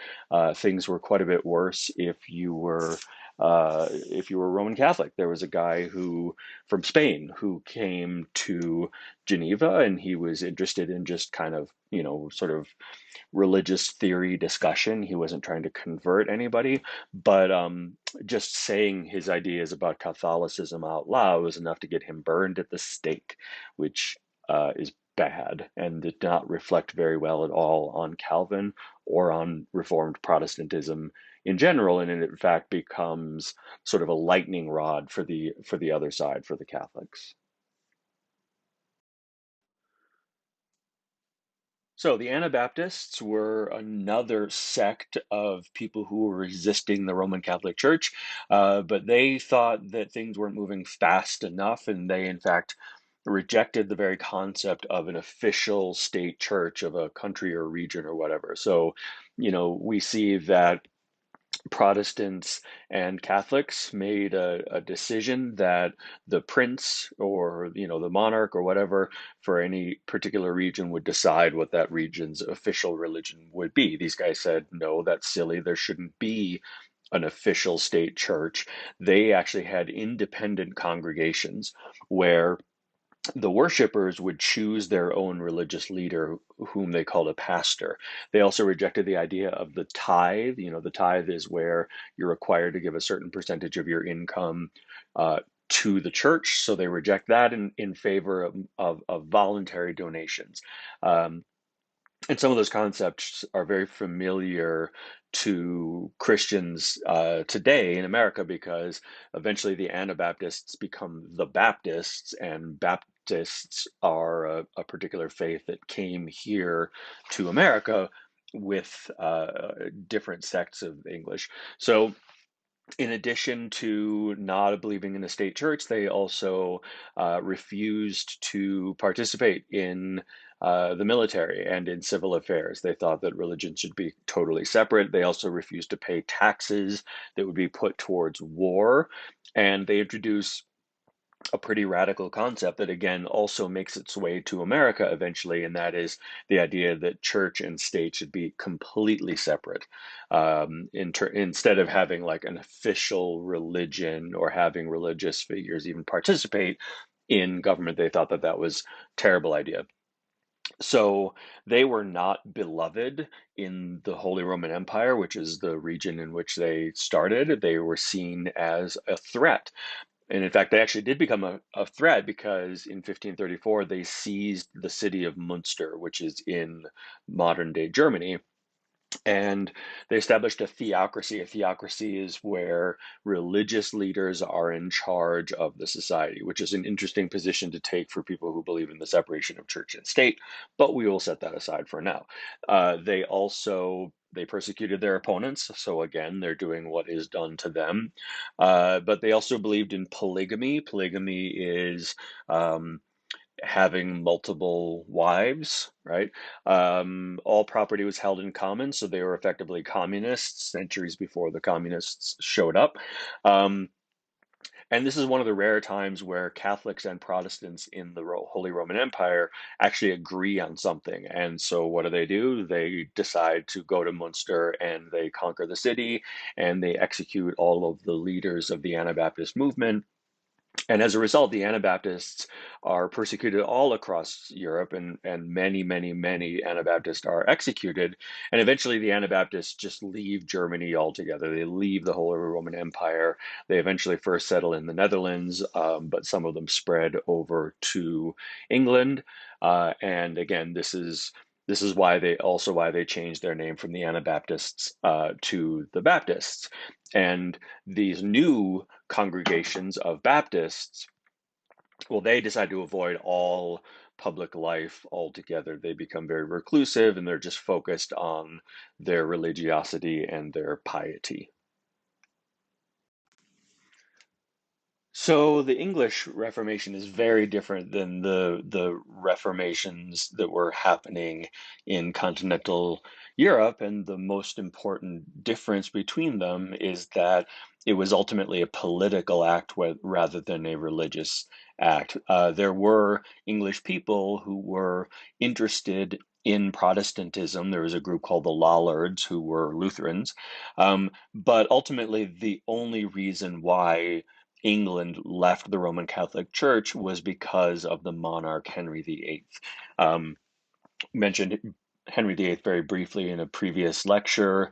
Things were quite a bit worse if you were Roman Catholic. There was a guy from Spain who came to Geneva, and he was interested in just kind of, sort of religious theory discussion. He wasn't trying to convert anybody, but just saying his ideas about Catholicism out loud was enough to get him burned at the stake, which is bad and did not reflect very well at all on Calvin or on Reformed Protestantism in general, and in fact becomes sort of a lightning rod for the other side, for the Catholics. So the Anabaptists were another sect of people who were resisting the Roman Catholic Church, but they thought that things weren't moving fast enough, and they, in fact, rejected the very concept of an official state church of a country or region or whatever. So, we see that Protestants and Catholics made a decision that the prince, or the monarch or whatever, for any particular region would decide what that region's official religion would be. These guys said, no, that's silly. There shouldn't be an official state church. They actually had independent congregations where the worshipers would choose their own religious leader, whom they called a pastor. They also rejected the idea of the tithe. The tithe is where you're required to give a certain percentage of your income to the church. So they reject that in favor of voluntary donations. And some of those concepts are very familiar to Christians today in America, because eventually the Anabaptists become the Baptists, and Baptists are a particular faith that came here to America with different sects of English. So in addition to not believing in a state church, they also refused to participate in the military and in civil affairs. They thought that religion should be totally separate. They also refused to pay taxes that would be put towards war. And they introduced a pretty radical concept that, again, also makes its way to America eventually, and that is the idea that church and state should be completely separate. Instead of having like an official religion or having religious figures even participate in government, they thought that that was a terrible idea. So they were not beloved in the Holy Roman Empire, which is the region in which they started. They were seen as a threat. And in fact, they actually did become a threat because in 1534 they seized the city of Munster, which is in modern day Germany. And they established a theocracy. A theocracy is where religious leaders are in charge of the society, which is an interesting position to take for people who believe in the separation of church and state, but we will set that aside for now. They persecuted their opponents, so again, they're doing what is done to them. But they also believed in polygamy. Polygamy is having multiple wives, right? All property was held in common, so they were effectively communists centuries before the communists showed up. Um, and this is one of the rare times where Catholics and Protestants in the Holy Roman Empire actually agree on something. And so what do? They decide to go to Munster and they conquer the city and they execute all of the leaders of the Anabaptist movement. And as a result, the Anabaptists are persecuted all across Europe, and many Anabaptists are executed. And eventually, the Anabaptists just leave Germany altogether. They leave the Holy Roman Empire. They eventually first settle in the Netherlands, but some of them spread over to England. And again, this is why they changed their name from the Anabaptists to the Baptists. And these new congregations of Baptists, well, they decide to avoid all public life altogether. They become very reclusive and they're just focused on their religiosity and their piety. So the English Reformation is very different than the reformations that were happening in continental Europe, and the most important difference between them is that it was ultimately a political act rather than a religious act. There were English people who were interested in Protestantism. There was a group called the Lollards who were Lutherans, but ultimately the only reason why England left the Roman Catholic Church was because of the monarch Henry VIII. Mentioned Henry VIII very briefly in a previous lecture.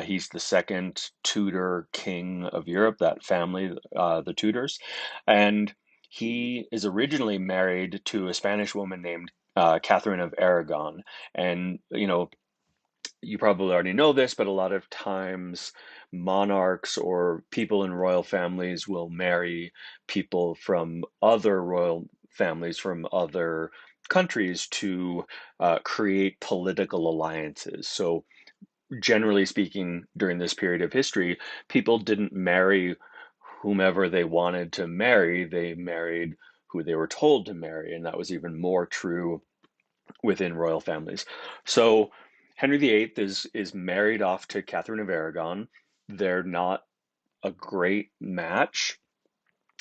He's the second Tudor king of Europe, that family, the Tudors. And he is originally married to a Spanish woman named Catherine of Aragon. And, you probably already know this, but a lot of times monarchs or people in royal families will marry people from other royal families from other countries to create political alliances. So, generally speaking, during this period of history, people didn't marry whomever they wanted to marry, they married who they were told to marry. And that was even more true within royal families. So Henry VIII is married off to Catherine of Aragon. They're not a great match.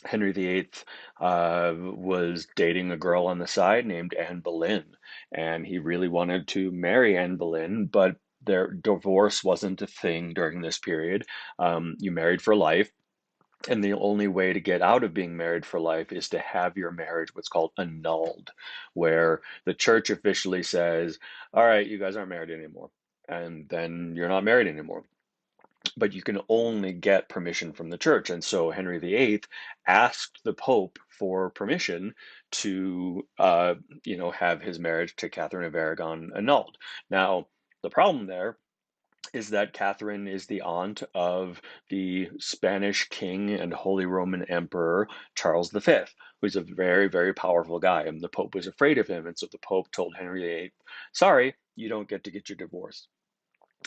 Henry VIII was dating a girl on the side named Anne Boleyn, and he really wanted to marry Anne Boleyn, but their divorce wasn't a thing during this period. You married for life. And the only way to get out of being married for life is to have your marriage what's called annulled, where the church officially says, all right, you guys aren't married anymore. And then you're not married anymore. But you can only get permission from the church. And so Henry VIII asked the Pope for permission to, have his marriage to Catherine of Aragon annulled. Now, the problem there is that Catherine is the aunt of the Spanish king and Holy Roman Emperor Charles V, who's a very, very powerful guy, and the Pope was afraid of him. And so the Pope told Henry VIII, sorry, you don't get your divorce.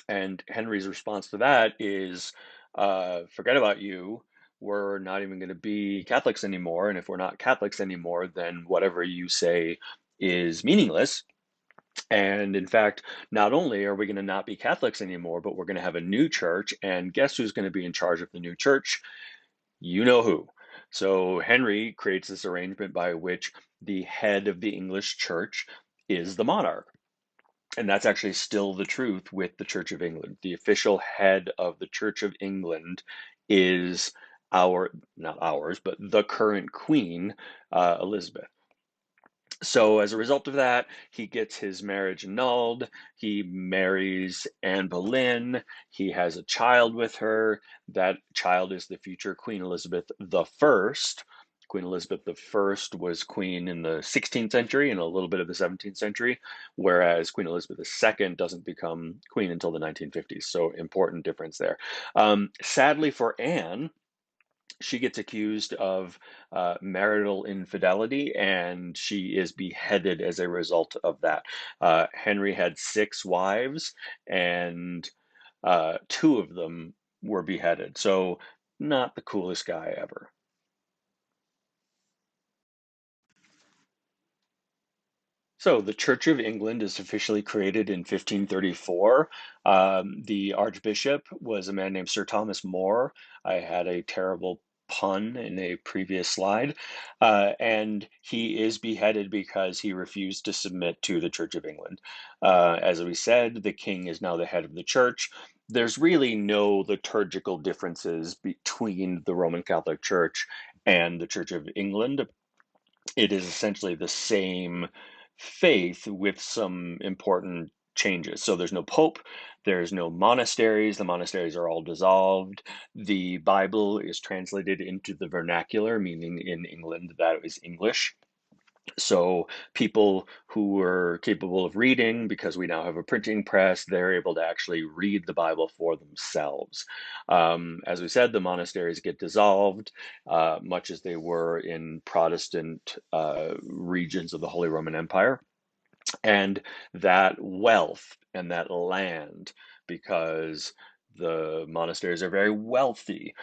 And Henry's response to that is, forget about you. We're not even going to be Catholics anymore. And if we're not Catholics anymore, then whatever you say is meaningless. And in fact, not only are we going to not be Catholics anymore, but we're going to have a new church. And guess who's going to be in charge of the new church? You know who. So Henry creates this arrangement by which the head of the English church is the monarch. And that's actually still the truth with the Church of England. The official head of the Church of England is not ours, but the current Queen, Elizabeth. So as a result of that, he gets his marriage annulled. He marries Anne Boleyn. He has a child with her. That child is the future Queen Elizabeth the First. Queen Elizabeth the First was queen in the 16th century and a little bit of the 17th century, whereas Queen Elizabeth II doesn't become queen until the 1950s. So important difference there. Sadly for Anne, she gets accused of marital infidelity, and she is beheaded as a result of that. Henry had 6 wives, and two of them were beheaded. So, not the coolest guy ever. So the Church of England is officially created in 1534. The Archbishop was a man named Sir Thomas More. I had a terrible pun in a previous slide. And he is beheaded because he refused to submit to the Church of England. As we said, the king is now the head of the church. There's really no liturgical differences between the Roman Catholic Church and the Church of England. It is essentially the same faith with some important changes. So there's no pope, there's no monasteries, the monasteries are all dissolved. The Bible is translated into the vernacular, meaning in England that is English. So people who were capable of reading, because we now have a printing press, they're able to actually read the Bible for themselves. As we said, the monasteries get dissolved, much as they were in Protestant regions of the Holy Roman Empire. And that wealth and that land, because the monasteries are very wealthy,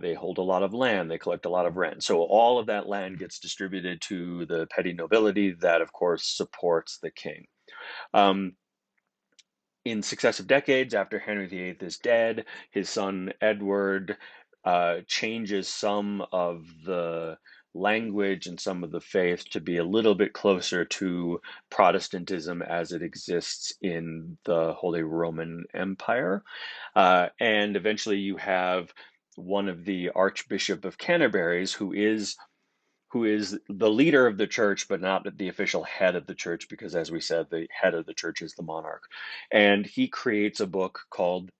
they hold a lot of land, they collect a lot of rent. So all of that land gets distributed to the petty nobility that, of course, supports the king. Um, in successive decades after Henry VIII is dead, his son Edward changes some of the language and some of the faith to be a little bit closer to Protestantism as it exists in the Holy Roman Empire. And eventually you have one of the Archbishop of Canterbury's who is the leader of the church, but not the official head of the church, because as we said, the head of the church is the monarch. And he creates a book called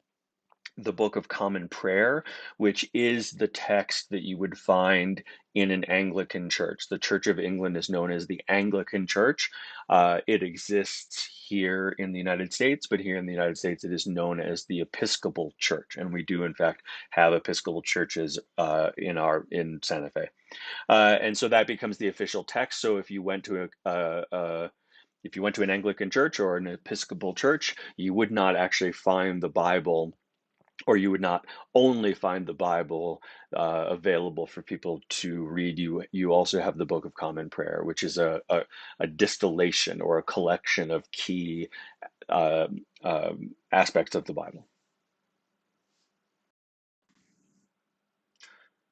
the Book of Common Prayer, which is the text that you would find in an Anglican church. The Church of England is known as the Anglican Church. It exists here in the United States, but here in the United States, it is known as the Episcopal Church, and we do in fact have Episcopal churches in Santa Fe. And so that becomes the official text. So if you went to if you went to an Anglican church or an Episcopal church, you would not actually find the Bible, or you would not only find the Bible available for people to read. You also have the Book of Common Prayer, which is a distillation or a collection of key uh, aspects of the Bible.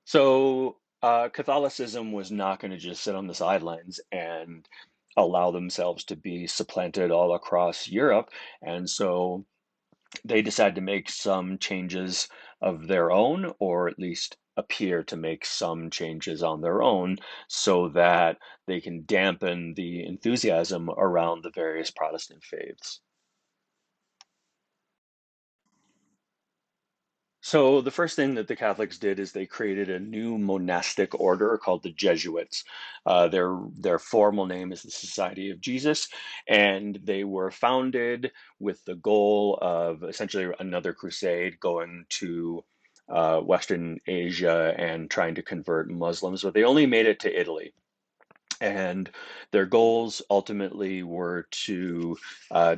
So Catholicism was not going to just sit on the sidelines and allow themselves to be supplanted all across Europe. And so they decided to make some changes of their own, or at least appear to make some changes on their own, so that they can dampen the enthusiasm around the various Protestant faiths. So the first thing that the Catholics did is they created a new monastic order called the Jesuits. Their formal name is the Society of Jesus, and they were founded with the goal of essentially another crusade, going to Western Asia and trying to convert Muslims, but they only made it to Italy. And their goals ultimately were to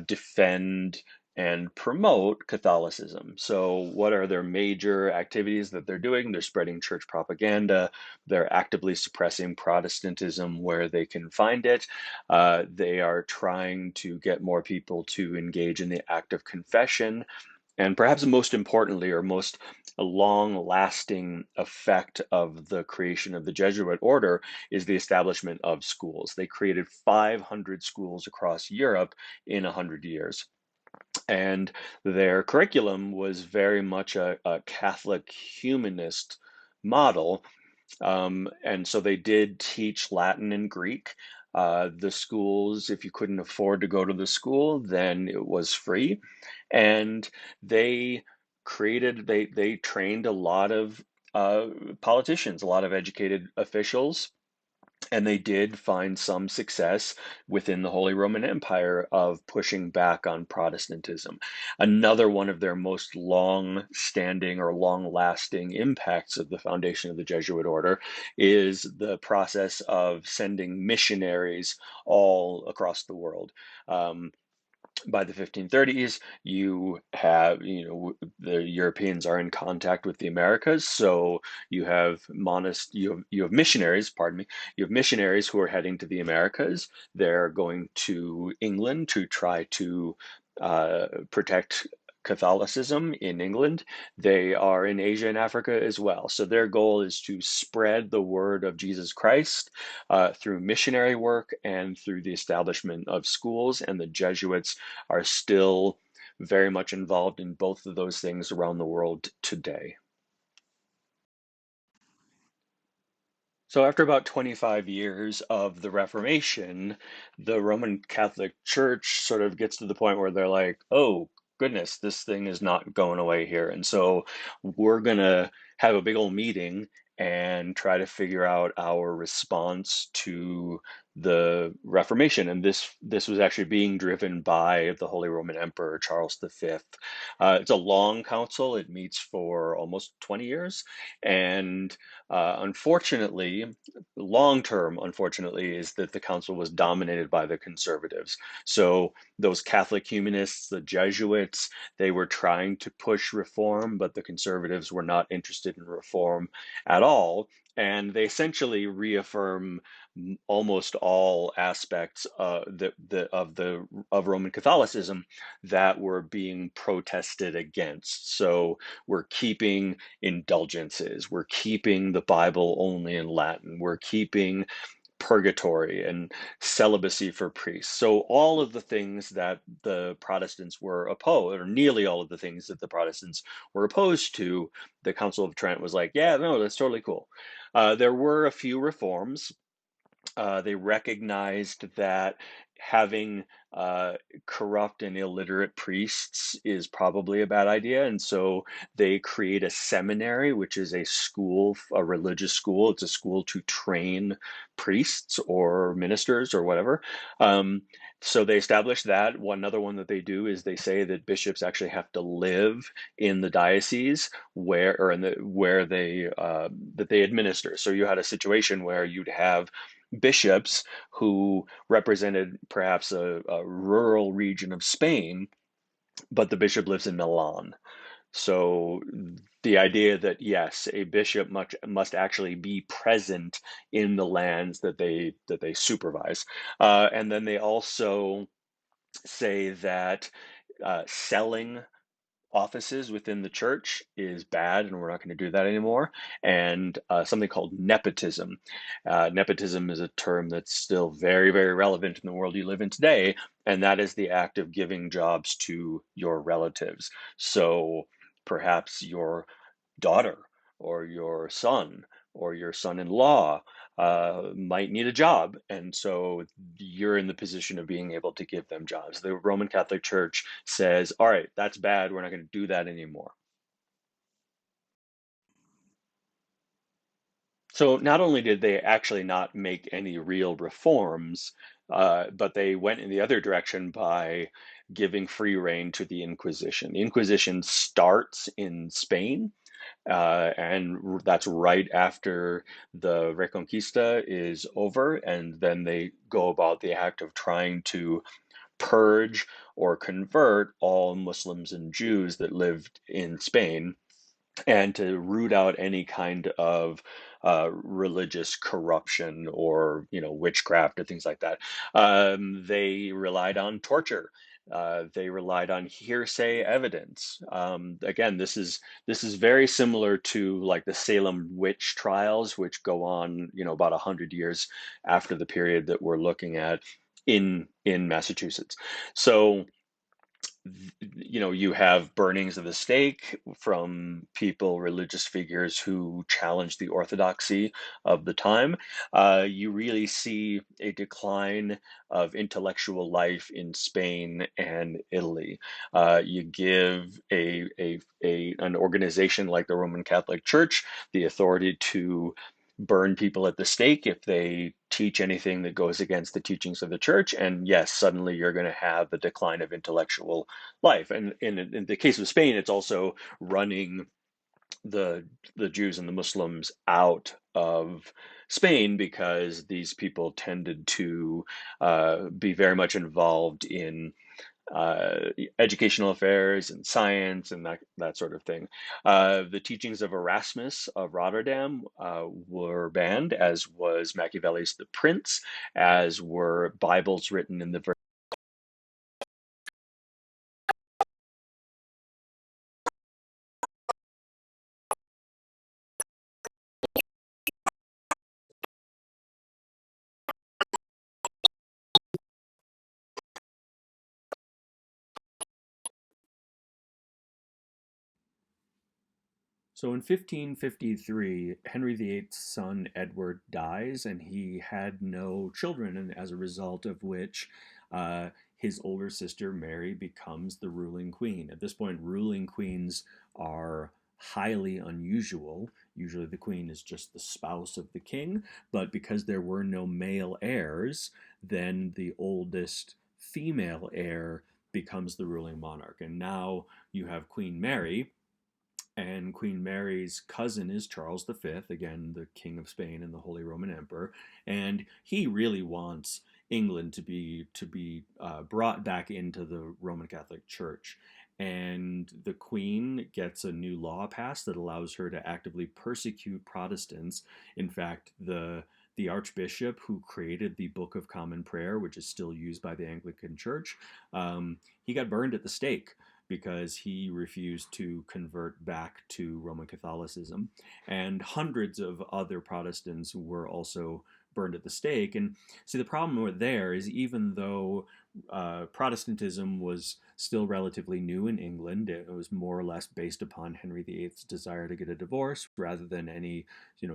defend and promote Catholicism. So, what are their major activities that they're doing? They're spreading church propaganda. They're actively suppressing Protestantism where they can find it. They are trying to get more people to engage in the act of confession. And perhaps most importantly, or most long-lasting effect of the creation of the Jesuit order is the establishment of schools. They created 500 schools across Europe in 100 years. And their curriculum was very much a Catholic humanist model, and so they did teach Latin and Greek. The schools, if you couldn't afford to go to the school, then it was free. And they they trained a lot of politicians, a lot of educated officials, and they did find some success within the Holy Roman Empire of pushing back on Protestantism. Another one of their most long-standing or long-lasting impacts of the foundation of the Jesuit order is the process of sending missionaries all across the world. Um, by the 1530s, the Europeans are in contact with the Americas, so you have missionaries, pardon me, you have missionaries who are heading to the Americas. They're going to England to try to protect Catholicism in England. They are in Asia and Africa as well. So their goal is to spread the word of Jesus Christ through missionary work and through the establishment of schools. And the Jesuits are still very much involved in both of those things around the world today. So, after about 25 years of the Reformation, the Roman Catholic Church sort of gets to the point where they're like, oh, goodness, this thing is not going away here. And so we're going to have a big old meeting and try to figure out our response to the Reformation. And this was actually being driven by the Holy Roman Emperor Charles V. It's a long council. It meets for almost 20 years. And unfortunately, long term, unfortunately, is that the council was dominated by the conservatives. So those Catholic humanists, the Jesuits, they were trying to push reform, but the conservatives were not interested in reform at all. And they essentially reaffirm almost all aspects of Roman Catholicism that were being protested against. So we're keeping indulgences. We're keeping the Bible only in Latin. We're keeping purgatory and celibacy for priests. So all of the things that the Protestants were opposed, or nearly all of the things that the Protestants were opposed to, the Council of Trent was like, yeah, no, that's totally cool. There were a few reforms. They recognized that having uh, corrupt and illiterate priests is probably a bad idea. And so they create a seminary, which is a school, a religious school. It's a school to train priests or ministers or whatever. Um, so they establish that. One other one that they do is they say that bishops actually have to live in the diocese where they that they administer. So you had a situation where you'd have bishops who represented perhaps a rural region of Spain, but the bishop lives in Milan. So the idea that yes, a bishop must actually be present in the lands that they supervise, and then they also say that selling offices within the church is bad, and we're not going to do that anymore. And something called nepotism. Nepotism is a term that's still very, very relevant in the world you live in today, and that is the act of giving jobs to your relatives. So perhaps your daughter or your son or your son-in-law might need a job, and so you're in the position of being able to give them jobs. The Roman Catholic Church says, all right, that's bad, we're not going to do that anymore. So not only did they actually not make any real reforms, but they went in the other direction by giving free rein to the Inquisition. The Inquisition starts in Spain, and that's right after the Reconquista is over, and then they go about the act of trying to purge or convert all Muslims and Jews that lived in Spain, and to root out any kind of religious corruption or witchcraft or things like that. They relied on torture. They relied on hearsay evidence. Again, this is very similar to like the Salem witch trials, which go on, about 100 years after the period that we're looking at in Massachusetts. So You have burnings of the stake from people, religious figures who challenge the orthodoxy of the time. You really see a decline of intellectual life in Spain and Italy. You give an organization like the Roman Catholic Church the authority to burn people at the stake if they teach anything that goes against the teachings of the church. And yes, suddenly you're going to have the decline of intellectual life. And in the case of Spain, it's also running the the Jews and the Muslims out of Spain because these people tended to be very much involved in educational affairs and science and that sort of thing. The teachings of Erasmus of Rotterdam were banned, as was Machiavelli's The Prince, as were Bibles written in the So in 1553, Henry VIII's son Edward dies, and he had no children, and as a result of which, his older sister Mary becomes the ruling queen. At this point, ruling queens are highly unusual. Usually, the queen is just the spouse of the king, but because there were no male heirs, then the oldest female heir becomes the ruling monarch. And now you have Queen Mary, and Queen Mary's cousin is Charles V, again, the King of Spain and the Holy Roman Emperor, and he really wants England to be brought back into the Roman Catholic Church. And the Queen gets a new law passed that allows her to actively persecute Protestants. In fact, the Archbishop who created the Book of Common Prayer, which is still used by the Anglican Church, he got burned at the stake because he refused to convert back to Roman Catholicism. And hundreds of other Protestants were also burned at the stake. And see, the problem there is even though Protestantism was still relatively new in England, it was more or less based upon Henry VIII's desire to get a divorce rather than any,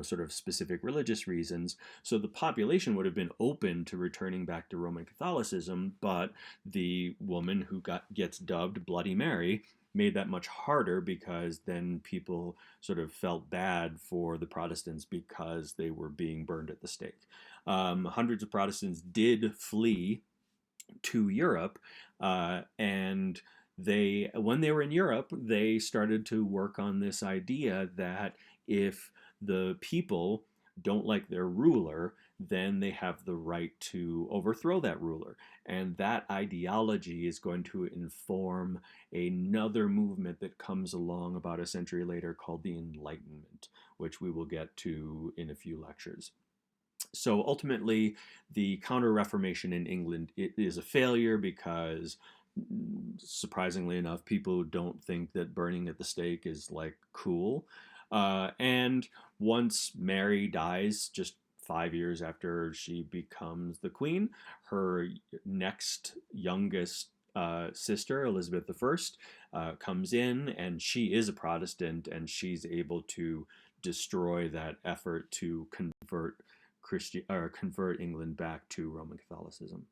sort of specific religious reasons. So the population would have been open to returning back to Roman Catholicism, but the woman who gets dubbed Bloody Mary made that much harder because then people sort of felt bad for the Protestants because they were being burned at the stake. Hundreds of Protestants did flee to Europe, and when they were in Europe, they started to work on this idea that if the people don't like their ruler, then they have the right to overthrow that ruler. And that ideology is going to inform another movement that comes along about a century later called the Enlightenment, which we will get to in a few lectures. So ultimately, the Counter-Reformation in England is a failure because, surprisingly enough, people don't think that burning at the stake is like cool. And once Mary dies, just 5 years after she becomes the queen, her next youngest sister, Elizabeth I, comes in, and she is a Protestant, and she's able to destroy that effort to convert England back to Roman Catholicism.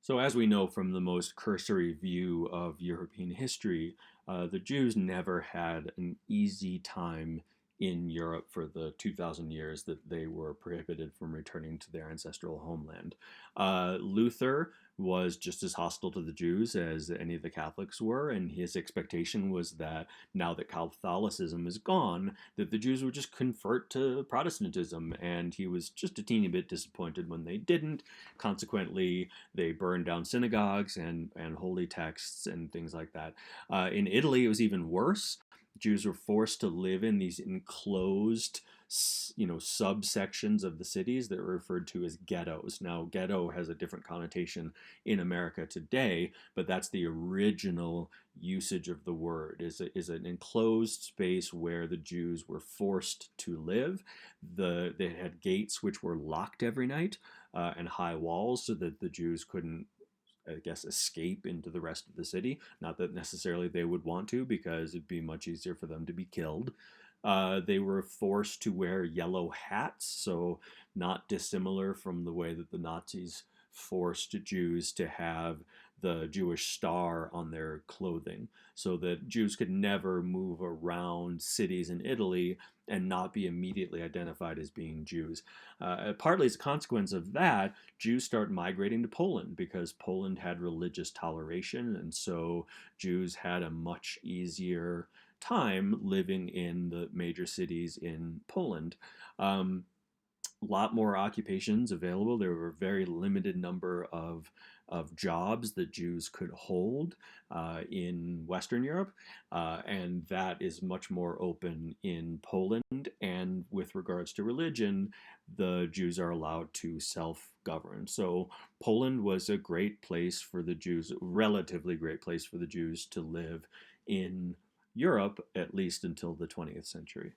So, as we know from the most cursory view of European history, the Jews never had an easy time in Europe for the 2,000 years that they were prohibited from returning to their ancestral homeland. Luther was just as hostile to the Jews as any of the Catholics were, and his expectation was that now that Catholicism is gone, that the Jews would just convert to Protestantism, and he was just a teeny bit disappointed when they didn't. Consequently, they burned down synagogues and holy texts and things like that. In Italy, it was even worse. Jews were forced to live in these enclosed, subsections of the cities that were referred to as ghettos. Now, ghetto has a different connotation in America today, but that's the original usage of the word. Is an enclosed space where the Jews were forced to live. They had gates which were locked every night, and high walls so that the Jews couldn't I guess, escape into the rest of the city. Not that necessarily they would want to, because it'd be much easier for them to be killed. They were forced to wear yellow hats, so not dissimilar from the way that the Nazis forced Jews to have the Jewish star on their clothing, so that Jews could never move around cities in Italy and not be immediately identified as being Jews. Partly as a consequence of that, Jews start migrating to Poland because Poland had religious toleration, and so Jews had a much easier time living in the major cities in Poland. Um, a lot more occupations available. There were a very limited number of jobs that Jews could hold in Western Europe, and that is much more open in Poland. And with regards to religion, the Jews are allowed to self govern. So Poland was a great place for the Jews, relatively great place for the Jews to live in Europe, at least until the 20th century.